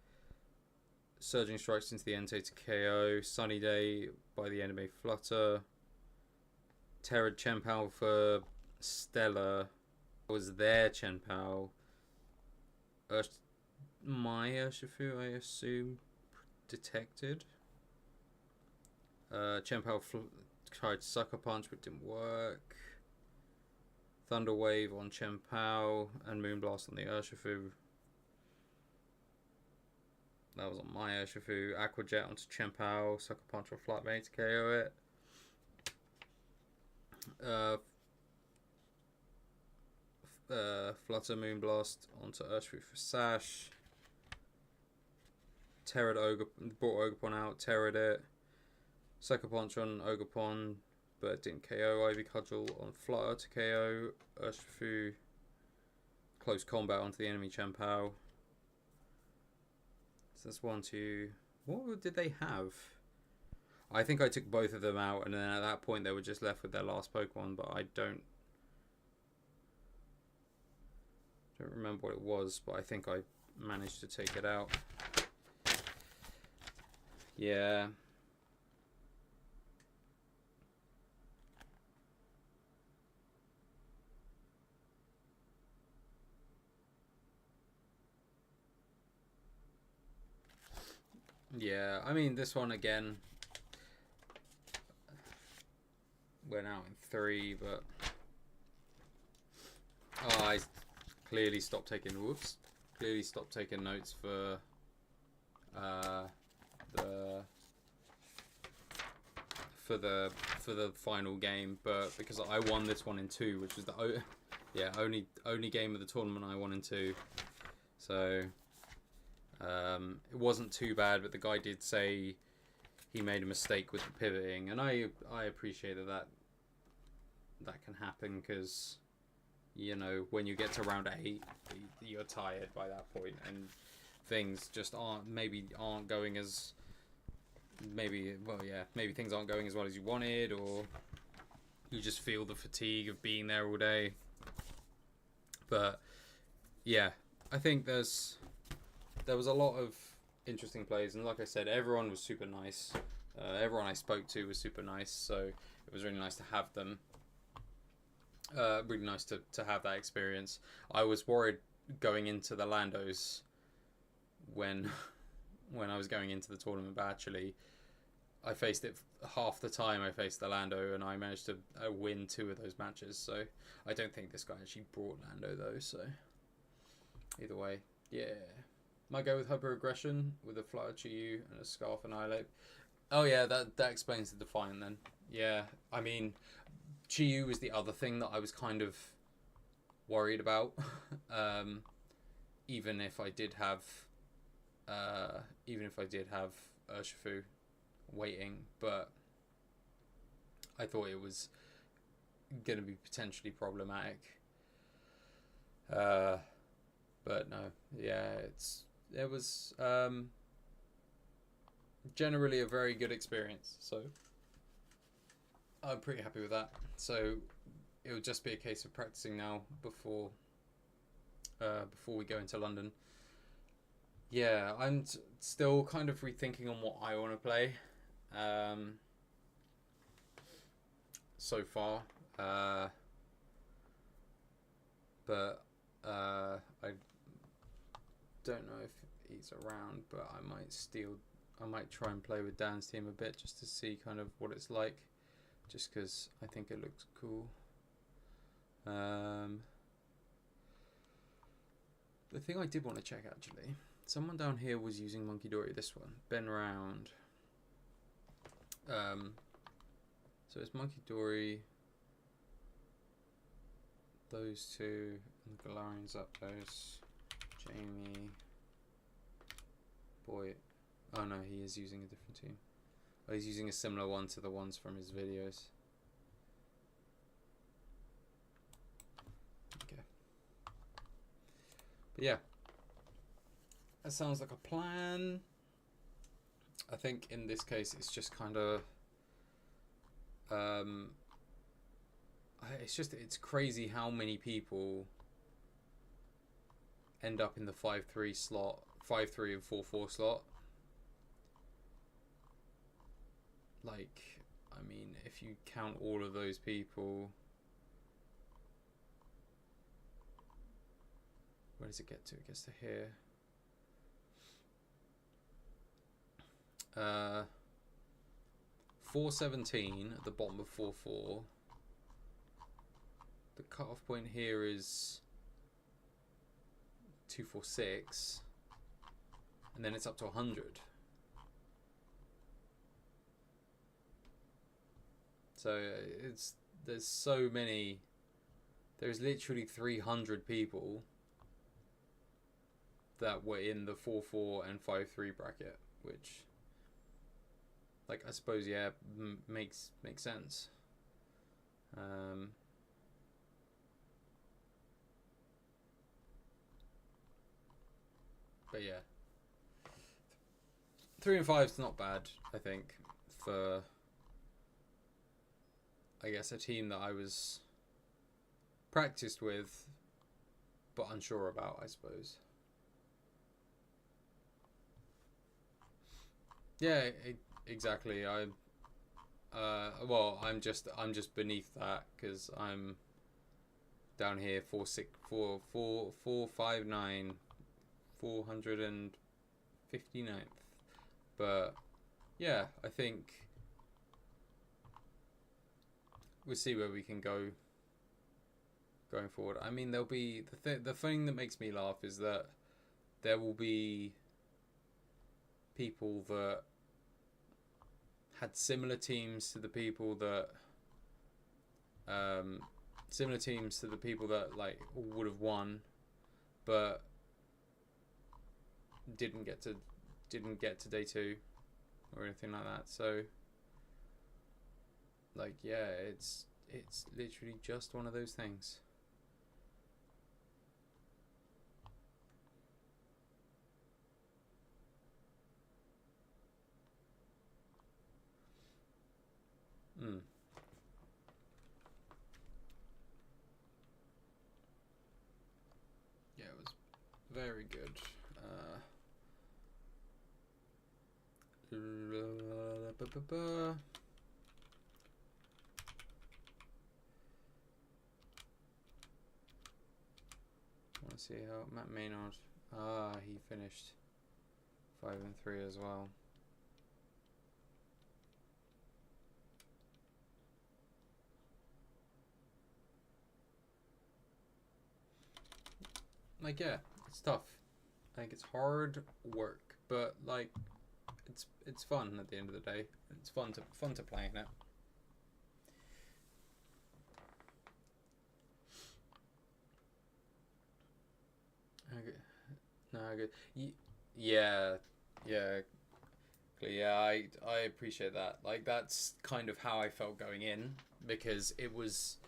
Surging Strikes into the Entei to KO. Sunny Day by the enemy Flutter. Terra Chenpao for Stella. Was their Chenpao. My Urshifu, I assume, detected. Chenpao tried Sucker Punch but didn't work. Thunder Wave on Chenpao and Moonblast on the Urshifu. That was on my Urshifu. Aqua Jet onto Chenpao. Sucker Punch or Flatmate to KO it. Flutter Moonblast onto Urshifu for Sash. Terra'd brought Ogerpon out, Terra'd it. Sucker Punch on Ogerpon, but it didn't KO. Ivy Cudgel on Flutter to KO. Urshifu close combat onto the enemy Chenpao. So that's 1, 2. What did they have? I think I took both of them out, and then at that point they were just left with their last Pokemon, but I don't remember what it was, but I think I managed to take it out. Yeah. Yeah, I mean, this one again went out in 3, but I clearly stopped taking notes for the final game, but because I won this one in 2, which was the only game of the tournament I won in 2, so it wasn't too bad. But the guy did say he made a mistake with the pivoting, and I appreciate that can happen, because you know, when you get to round 8, you're tired by that point, and things just aren't going as maybe things aren't going as well as you wanted, or you just feel the fatigue of being there all day. But yeah, I think there was a lot of interesting plays, and like I said, everyone was super nice. Everyone I spoke to was super nice, so it was really nice to have them. Really nice to have that experience. I was worried going into the Landos when I was going into the tournament, but actually I faced it half the time I faced the Lando, and I managed to win 2 of those matches. So I don't think this guy actually brought Lando though, so either way, yeah. Might go with Hyper Aggression with a Flutter Chiyu and a Scarf Annihilate. Oh yeah, that explains the Defiant then. Yeah, I mean, Chiyu was the other thing that I was kind of worried about. Even if I did have Urshifu waiting, but I thought it was going to be potentially problematic. But no, yeah, it was generally a very good experience, so I'm pretty happy with that. So it will just be a case of practicing now before we go into London. Yeah, I'm still kind of rethinking on what I want to play so far, but I don't know if he's around, but I might try and play with Dan's team a bit just to see kind of what it's like, just because I think it looks cool. The thing I did want to check, actually, someone down here was using Monkey Dory, this one, Ben Round. So it's Monkey Dory, those two, and the Galarian Zapdos, Jamie, Boy. Oh no, he is using a different team. Oh, he's using a similar one to the ones from his videos. Okay. But yeah, that sounds like a plan. I think in this case it's just kind of It's crazy how many people end up in the 5-3 slot, 5-3 and 4-4 slot. Like, I mean, if you count all of those people, where does it get to? It gets to here. 417 at the bottom of 4-4. The cutoff point here is 246, and then it's up to 100. So there's so many. There's literally 300 people that were in the 4-4 and 5-3 bracket, which, like, I suppose, yeah, makes sense. But yeah, 3 and 5 is not bad, I think, for, I guess, a team that I was practiced with but unsure about, I suppose. Yeah, exactly. Well, I'm just beneath that because I'm down here 459, 459th. But yeah, I think we'll see where we can go going forward. I mean, there'll be the thing that makes me laugh is that there will be people that had similar teams to the people that like would have won, but didn't get to day 2 or anything like that. So, like, yeah, it's literally just one of those things. Yeah, it was very good. I want to see how Matt Maynard. He finished 5 and 3 as well. Like, yeah, it's tough. Like, it's hard work, but like, it's fun at the end of the day. It's fun to play in it. Okay. No, good. Yeah. I appreciate that. Like, that's kind of how I felt going in, because it was.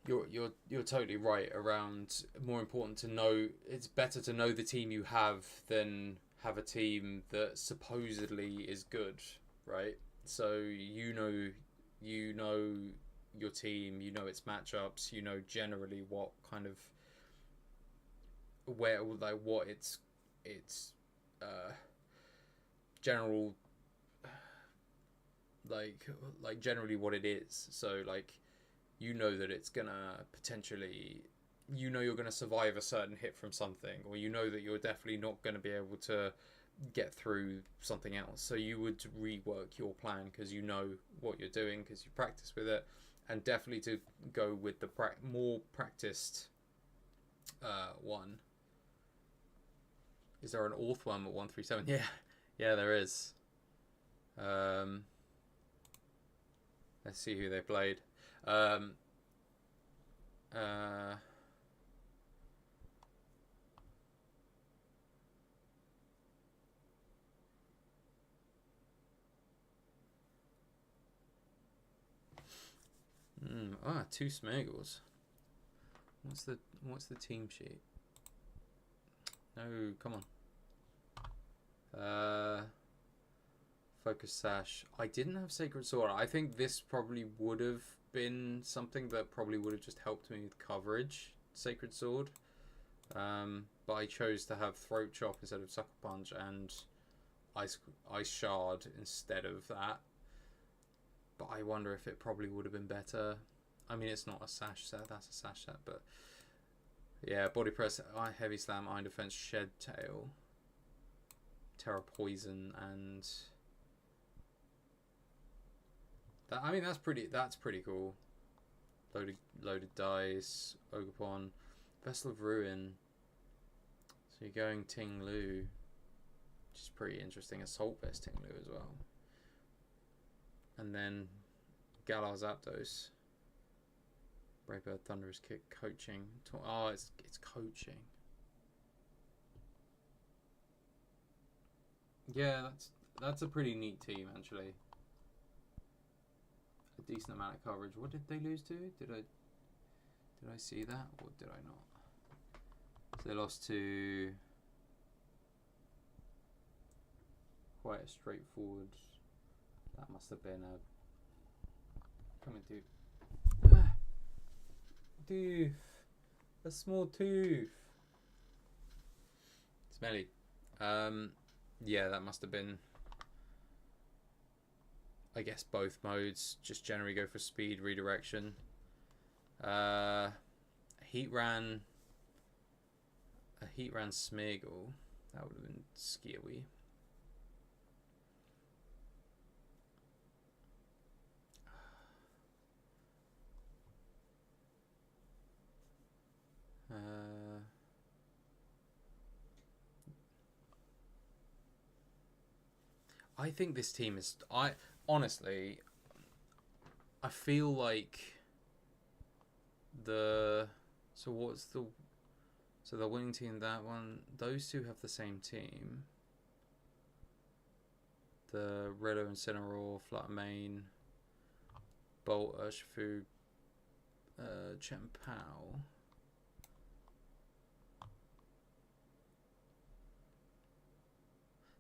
You're totally right around. More important to know. It's better to know the team you have than have a team that supposedly is good, right? So you know your team. You know its matchups. You know generally what kind of where like what its general like generally what it is. So like, you know that it's gonna potentially, you know, you're gonna survive a certain hit from something, or you know that you're definitely not gonna be able to get through something else. So you would rework your plan because you know what you're doing, because you practice with it, and definitely to go with the more practiced one. Is there an Orth one at 137? Yeah, there is. Let's see who they played. Two Smagles. What's the team sheet? No, come on. Focus Sash. I didn't have Sacred Sword. I think this probably would have been something that probably would have just helped me with coverage. Sacred Sword. But I chose to have Throat Chop instead of Sucker Punch and Ice Shard instead of that. But I wonder if it probably would have been better. I mean, it's not a Sash set. That's a Sash set, but yeah, Body Press, Heavy Slam, Iron Defense, Shed Tail, Terra Poison, and that. I mean, that's pretty cool. Loaded Dice, Ogerpon, Vessel of Ruin. So you're going Ting Lu, which is pretty interesting. Assault Vest Ting Lu as well, and then Galar Zapdos. Braybird, Thunderous Kick, Coaching. Oh, it's Coaching. Yeah, that's a pretty neat team actually. A decent amount of coverage. What did they lose to? Did I see that or did I not? So they lost to quite a straightforward. That must have been a. Come and do. Tooth. A small tooth. Smelly. Yeah, that must have been, I guess, both modes. Just generally go for speed, redirection. Heat ran Smeagol. That would have been scary. I think this team is. Honestly, I feel like the. So what's the? So the winning team, that one. Those two have the same team. The Riddle, Incineroar, Fluttermane, Bolt, Urshifu, Chien-Pao.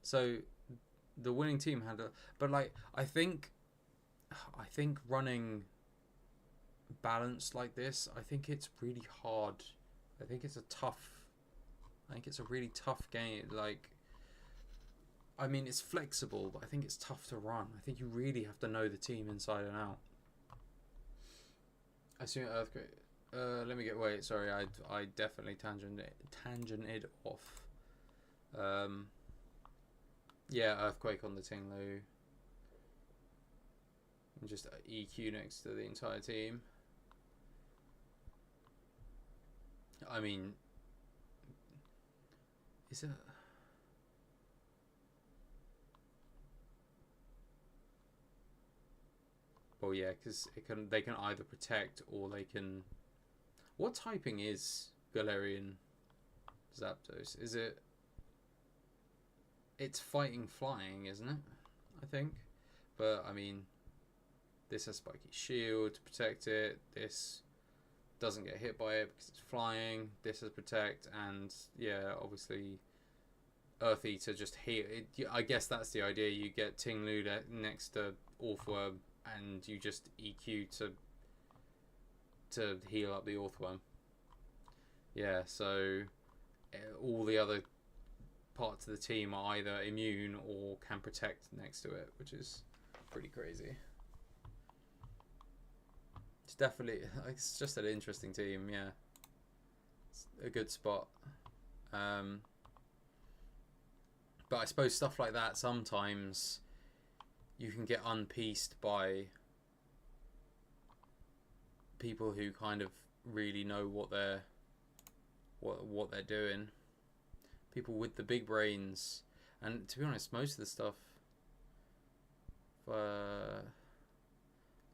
So the winning team had a, but like I think running balanced like this, I think it's really hard. I think it's a really tough game. Like, I mean, it's flexible, but I think it's tough to run. I think you really have to know the team inside and out. I assume Earthquake. Let me get. Wait, sorry. I definitely tangented off. Yeah, Earthquake on the Ting Lu. And just EQ next to the entire team. I mean, is it? Well, yeah, because they can either protect or they can. What typing is Galarian Zapdos? Is it? It's fighting flying, isn't it? I think. But, I mean, this has Spiky Shield to protect it. This doesn't get hit by it because it's flying. This has Protect. And, yeah, obviously, Earth Eater just heal. I guess that's the idea. You get Ting Lu next to Orthworm and you just EQ to heal up the Orthworm. Yeah, so all the other parts of the team are either immune or can protect next to it, which is pretty crazy. It's definitely, it's just an interesting team, yeah. It's a good spot. But I suppose stuff like that, sometimes you can get unpieced by people who kind of really know what they're doing. People with the big brains, and to be honest, most of the stuff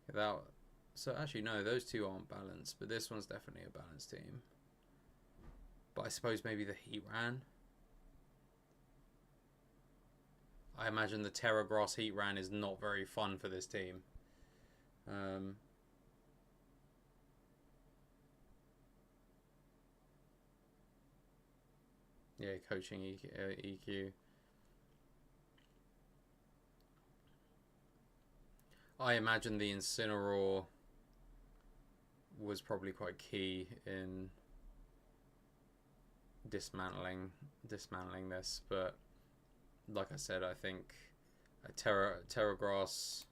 without. So actually, no, those two aren't balanced, but this one's definitely a balanced team. But I suppose maybe the Heatran. I imagine the Terra Grass Heatran is not very fun for this team. Yeah, coaching EQ. I imagine the Incineroar was probably quite key in dismantling this, but like I said, I think a Terragrass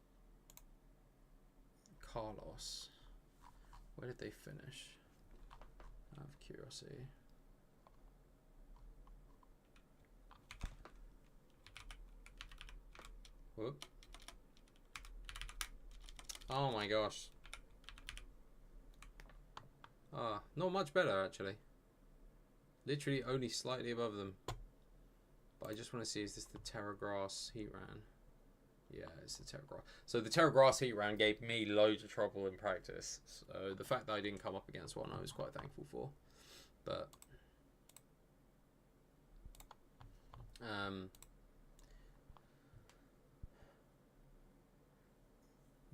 Carlos. Where did they finish? Out of curiosity. Whoop. Oh my gosh. Ah, not much better actually. Literally only slightly above them. But I just want to see, is this the Terragrass Heatran? Yeah, it's the Terragrass. So the Terragrass Heatran gave me loads of trouble in practice. So the fact that I didn't come up against one, I was quite thankful for. But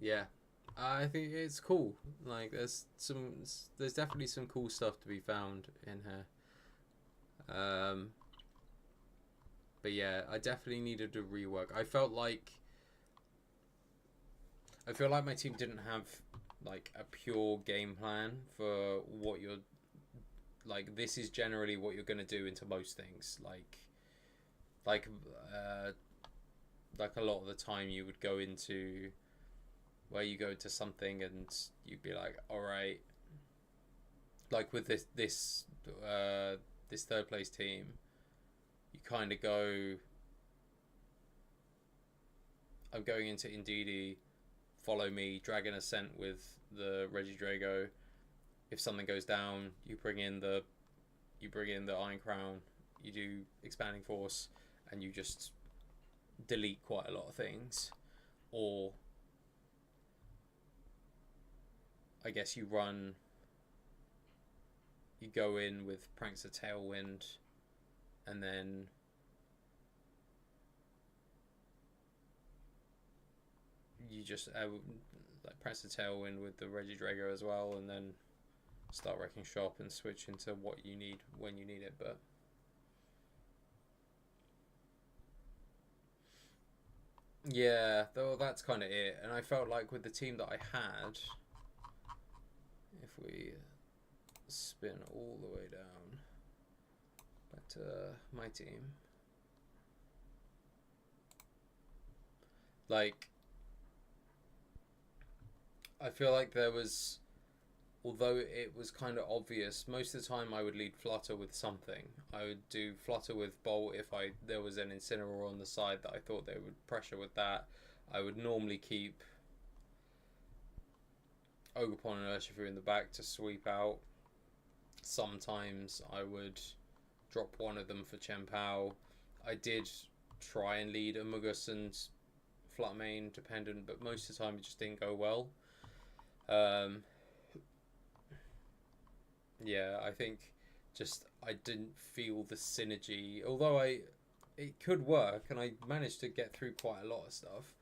yeah, I think it's cool. Like there's definitely some cool stuff to be found in here. But yeah, I definitely needed to rework. I feel like my team didn't have like a pure game plan for what you're like. This is generally what you're gonna do into most things. Like a lot of the time you would go into where you go to something and you'd be like, all right, like with this third place team, you kind of go, I'm going into Indeedee, follow me, Dragon Ascent with the Regidrago. If something goes down, you bring in the Iron Crown, you do Expanding Force, and you just delete quite a lot of things. Or I guess you go in with Prankster Tailwind, and then you just like Prankster Tailwind with the Regidrago as well, and then start wrecking shop and switch into what you need when you need it. But yeah, though that's kind of it. And I felt like with the team that I had, if we spin all the way down back to my team, like I feel like there was, although it was kind of obvious, most of the time I would lead Flutter with something. I would do Flutter with Bolt if there was an Incineroar on the side that I thought they would pressure with that. I would normally keep Ogerpon and Urshifu in the back to sweep out. Sometimes I would drop one of them for Chien-Pao. I did try and lead Amogus and Fluttermane dependent, but most of the time it just didn't go well. Yeah, I think just I didn't feel the synergy. Although it could work, and I managed to get through quite a lot of stuff.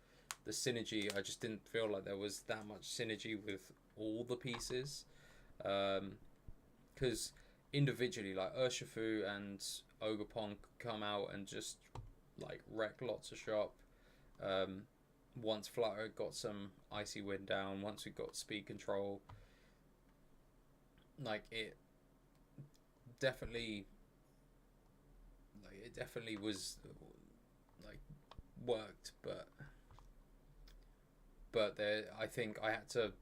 The synergy, I just didn't feel like there was that much synergy with all the pieces. Because individually, like Urshifu and Ogerpon come out and just like wreck lots of shop. Once Flutter got some Icy Wind down, once we got speed control, like it definitely was like worked, but there, I think I had to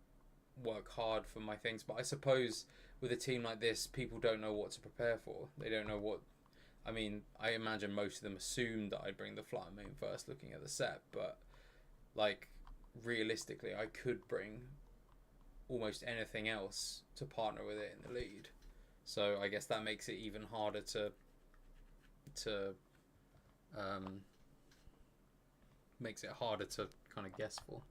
work hard for my things. But I suppose with a team like this, people don't know what to prepare for. They don't know what. I mean, I imagine most of them assumed that I'd bring the Fluttermane first, looking at the set, but like realistically, I could bring almost anything else to partner with it in the lead. So I guess that makes it even harder to makes it harder to kind of guess for.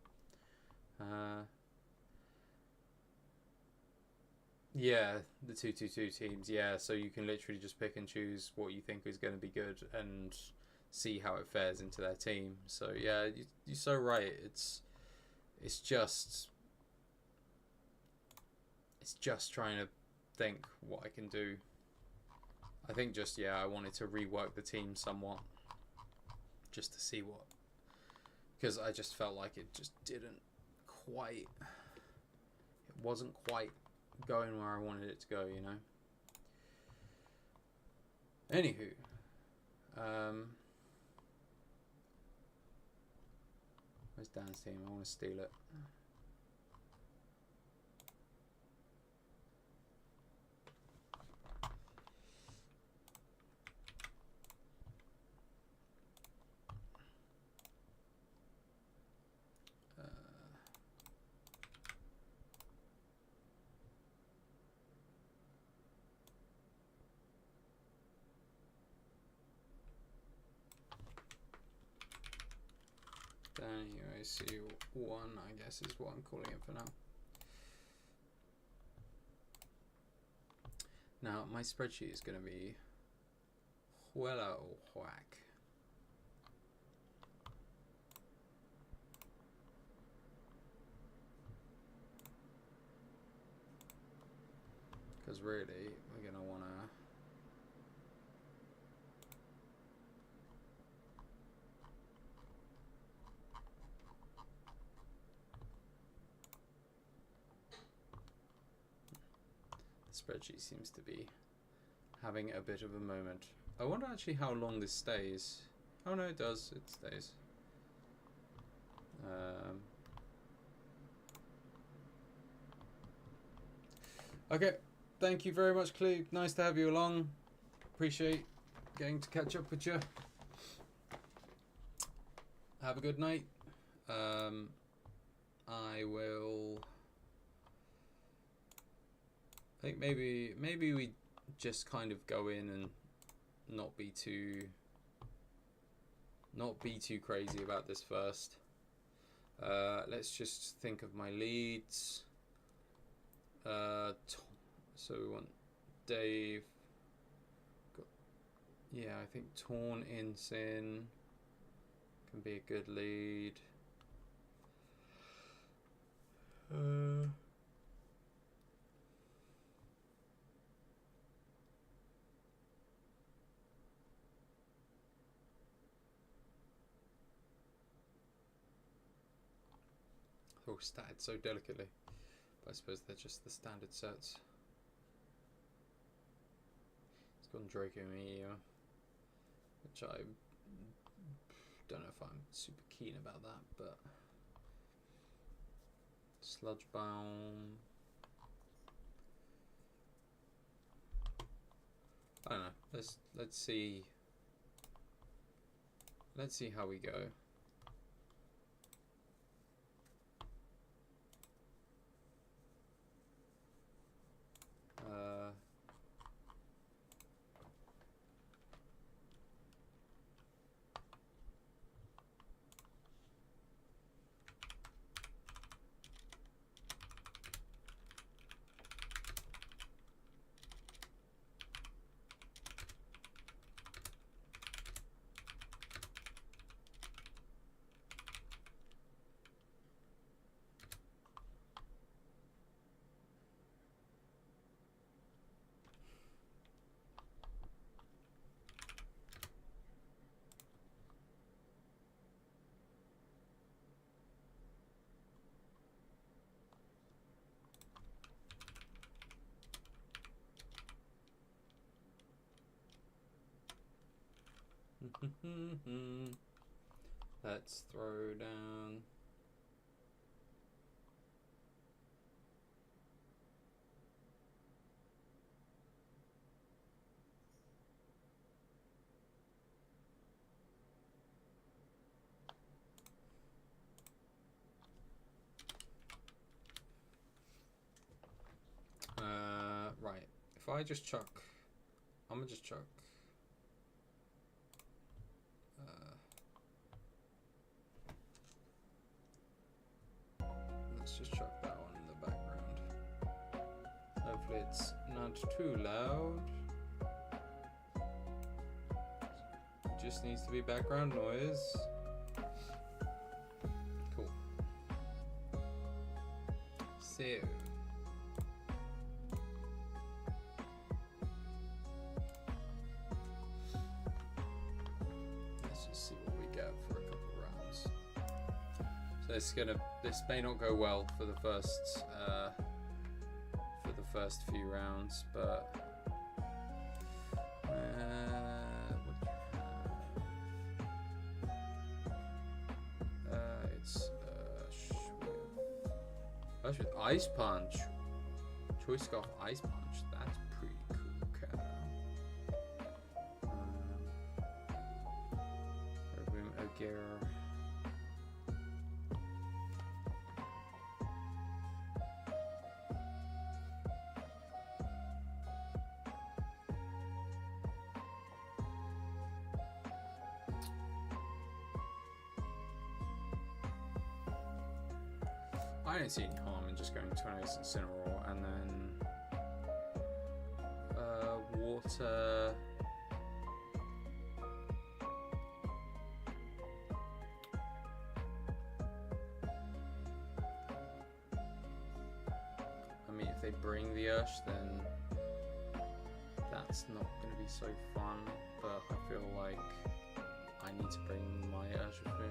Yeah, the 2-2-2 teams. Yeah, so you can literally just pick and choose what you think is going to be good and see how it fares into their team. So yeah, you're so right. It's just trying to think what I can do. I think just, yeah, I wanted to rework the team somewhat just to see what, because I just felt like it just didn't quite going where I wanted it to go, you know. Anywho, where's Dan's team? I want to steal it. Anyway, C1, I guess, is what I'm calling it for now. Now, my spreadsheet is going to be wella whack. Because really, we're going to want to... Spreadsheet seems to be having a bit of a moment. I wonder actually how long this stays. Oh no, it does. It stays. Okay, thank you very much, Cleve. Nice to have you along. Appreciate getting to catch up with you. Have a good night. I will... I think maybe we just kind of go in and not be too crazy about this first. Let's just think of my leads. So we want Dave. Yeah, I think Torn in Sin can be a good lead. All statted so delicately, but I suppose they're just the standard sets. It's gone Draco Meteor, which I don't know if I'm super keen about that, but Sludge Bomb. I don't know. Let's see how we go. Let's throw down. Right. If I just chuck, I'm gonna just chuck. Let's just chuck that one in the background. Hopefully it's not too loud. It just needs to be background noise. Cool. So let's just see what we get for a couple rounds. So this may not go well for the first few rounds, but what do you have? It's with Ice Punch. Choice Scarf Ice Punch. That's pretty cool, cat. Room O'Gara. I don't see any harm in just going Tornadus Incineroar and then water. I mean, if they bring the Ursh, then that's not going to be so fun. But I feel like I need to bring my Ursh with me.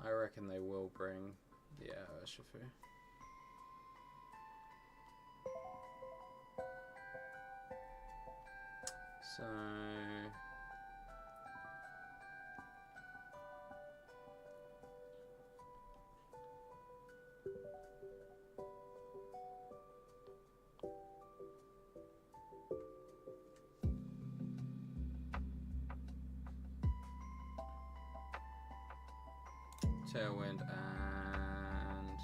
I reckon they will bring, yeah, Urshifu. So Tailwind and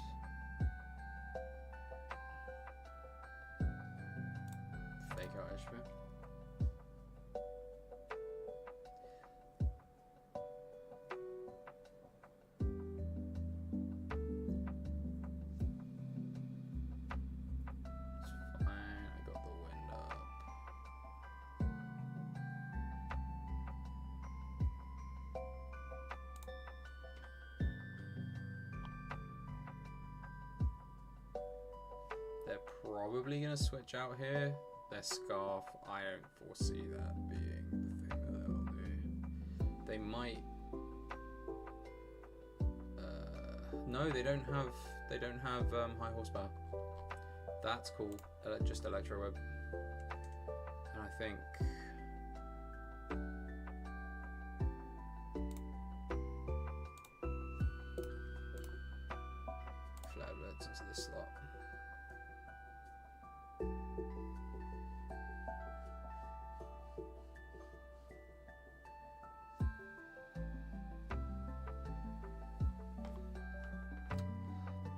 Fake Out Urshifu. Probably gonna switch out here. Their Scarf, I don't foresee that being the thing that they'll do. They might. No, they don't have. They don't have high horsepower. That's cool. Just Electro Web. And I think. Flare Blitz into this slot.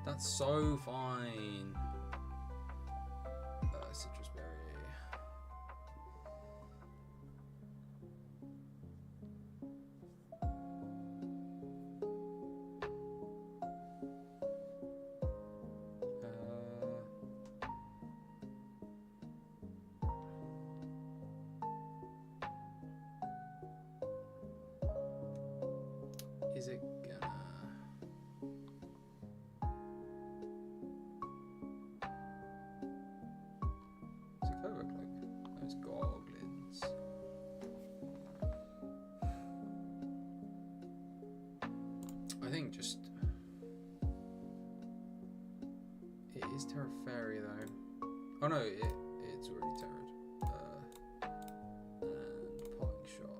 That's so fine. Citrus Berry. Is it gonna? Goblins. I think just it is Terra Fairy though. Oh no, it's already Terra'd. And Parting Shot.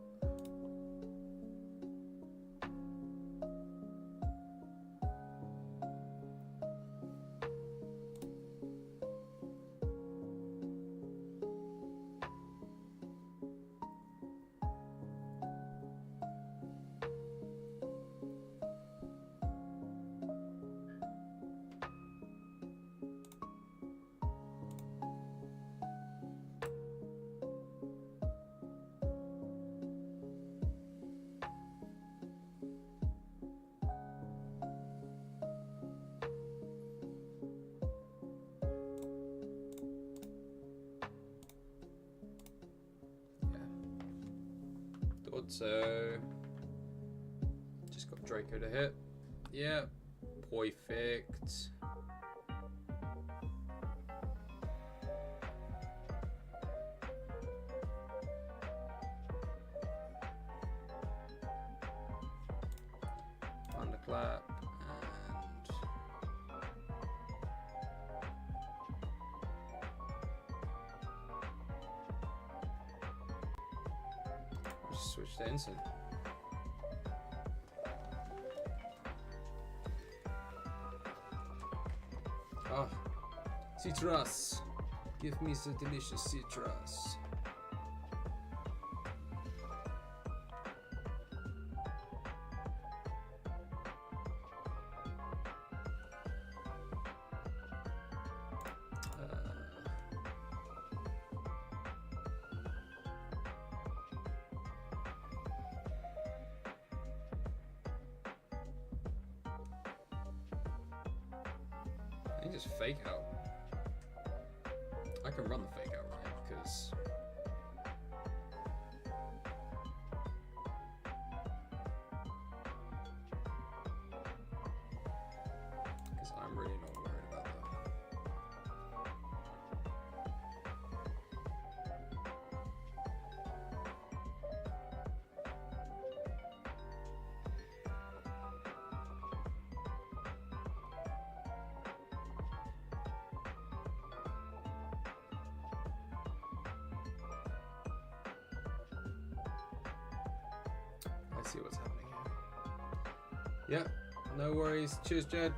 Thought so. Just got Draco to hit. Yeah. Perfect. Thunderclap and just switch to instant. Ah, citrus. Give me some delicious citrus. I just fake out. I can run the fake out, right? Because I'm really not worried about that. Let's see what's happening here. Yep, no worries. Cheers, Jed.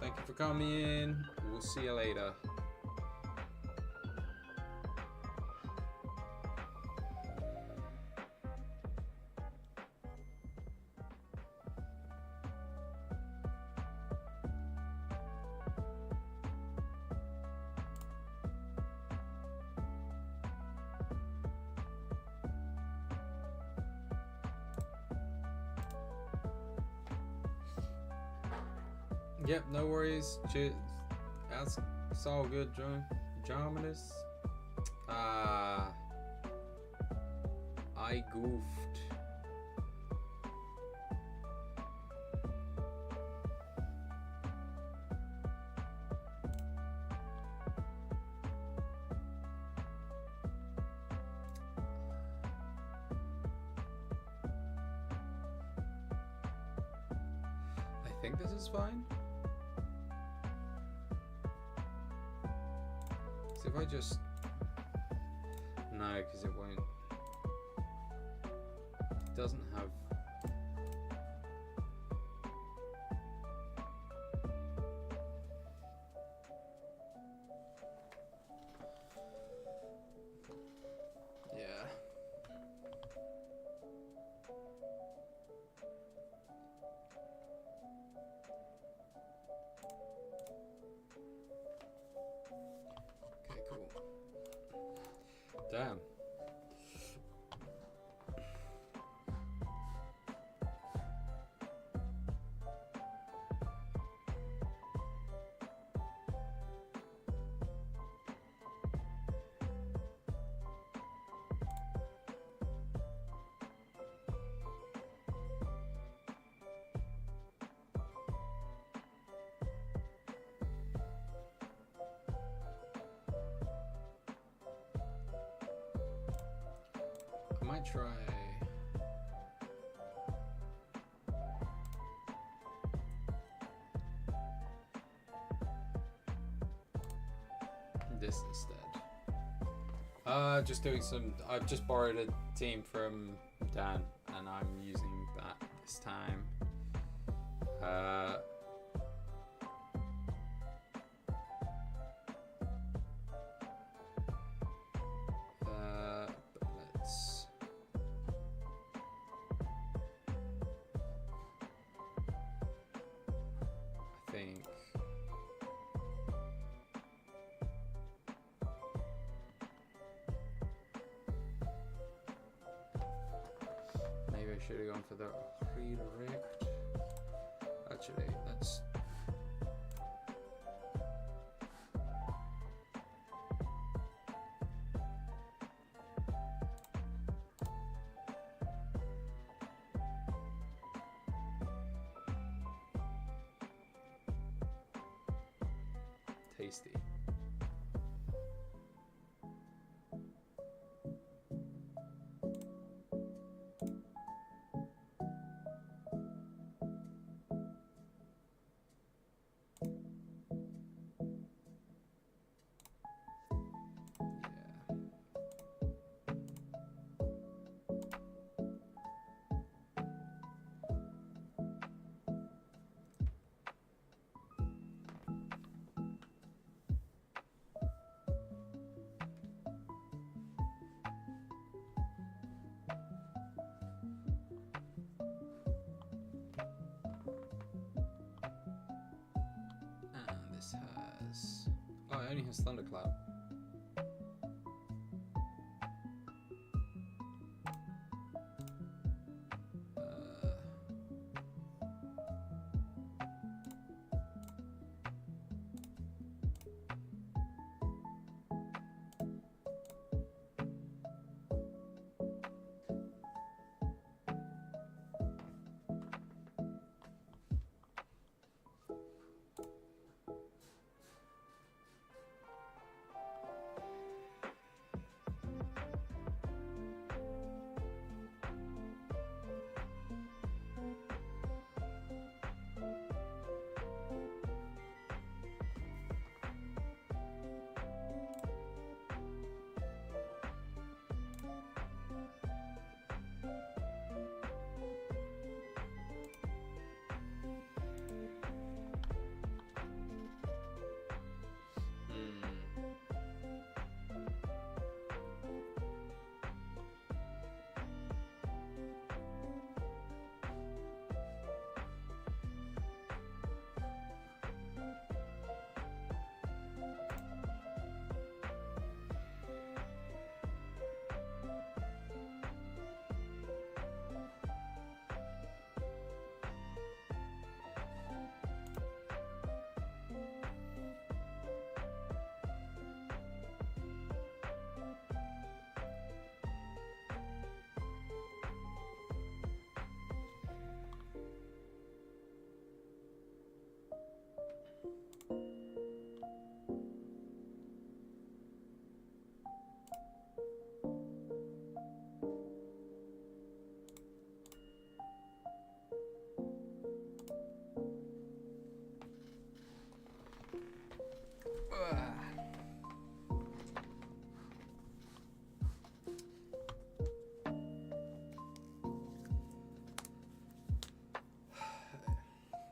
Thank you for coming in. We'll see you later. Yep, no worries. Cheers. That's all good, Jominus. I goofed. I think this is fine. So if I just... No, because it won't... It doesn't have... Yeah. Okay, cool. Damn. I might try... this instead. Just doing some... I've just borrowed a team from Dan, and I'm using that this time. But let's... I think... Maybe I should have gone for the redirect. Actually, let's... tasty. Has... Oh, it only has Thunderclap.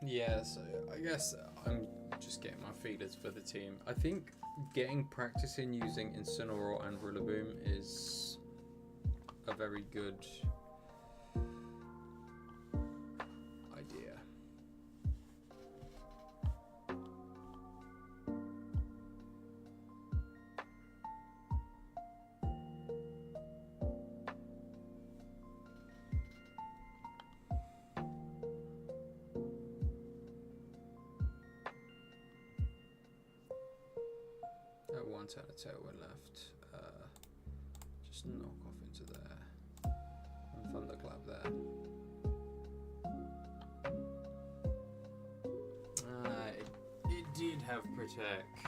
Yeah, so I guess I'm just getting my feelers for the team. I think getting practice in using Incineroar and Rillaboom is a very good idea. One turn of Tailwind left. Just knock off into there. And Thunderclap there. It did have Protect.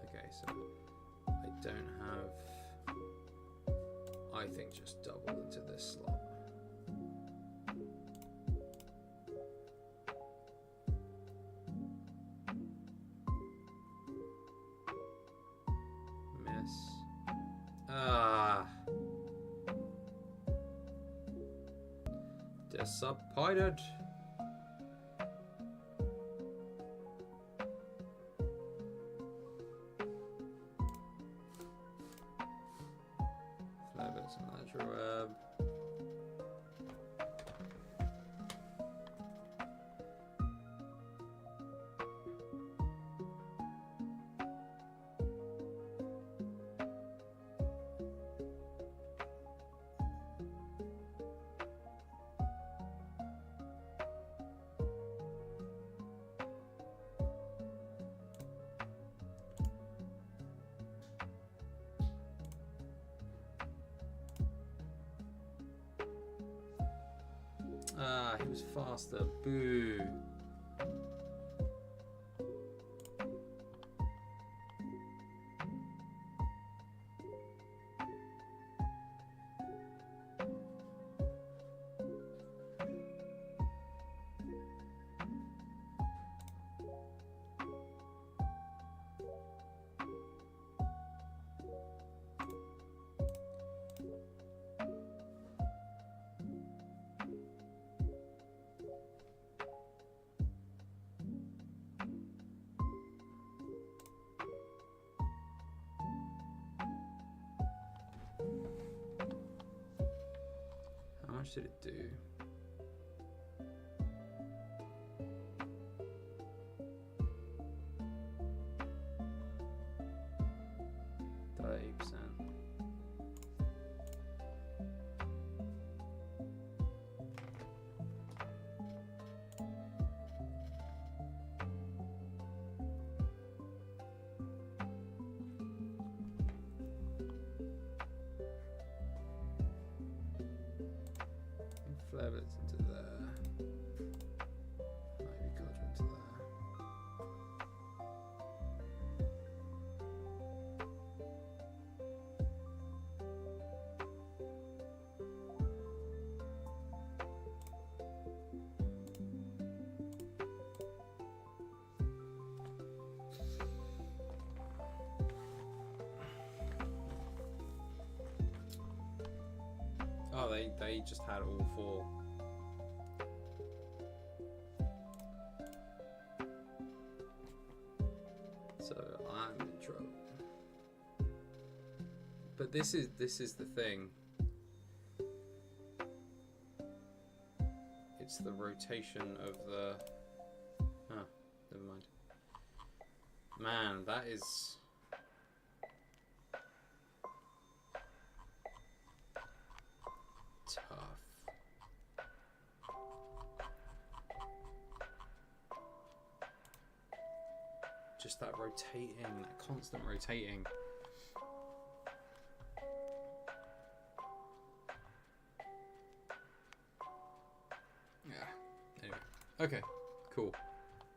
Okay, so I don't have... I think just double into this slot. Miss. Ah. Disappointed. Ah, he was faster. Boo. How much did it do? %. Flare bits into there. Maybe color into there. Oh, they just had all 4. So I'm in trouble. But this is the thing. It's the rotation of the. Ah, never mind. Man, that is. Tough. Just that rotating, that constant rotating. Yeah. Anyway. Okay. Cool.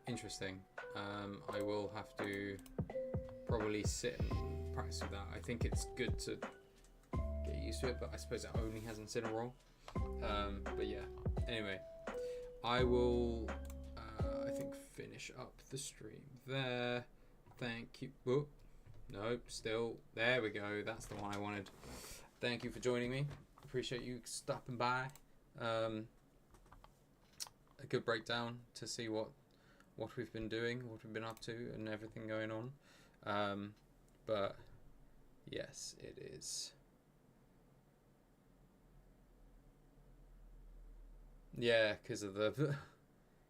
Interesting. I will have to probably sit and practice with that. I think it's good to get used to it, but I suppose it only has in Cindery. But yeah. Anyway, I will. I think finish up the stream there. Thank you. Oh, nope. Still. There we go. That's the one I wanted. Thank you for joining me. Appreciate you stopping by. A good breakdown to see what we've been doing, what we've been up to, and everything going on. But yes, it is. Yeah, because of the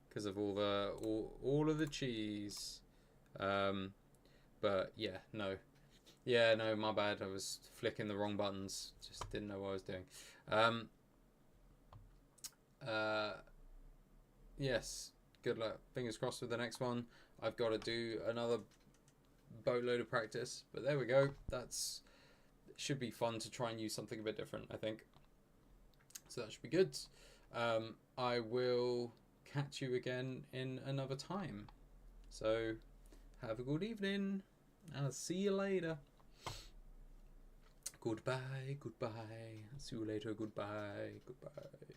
because of all of the cheese. But yeah, no. Yeah, no, my bad. I was flicking the wrong buttons. Just didn't know what I was doing. Yes, good luck. Fingers crossed with the next one. I've got to do another boatload of practice, but there we go. It should be fun to try and use something a bit different, I think. So that should be good. I will catch you again in another time. So have a good evening. I'll see you later. Goodbye, goodbye. See you later. Goodbye, goodbye.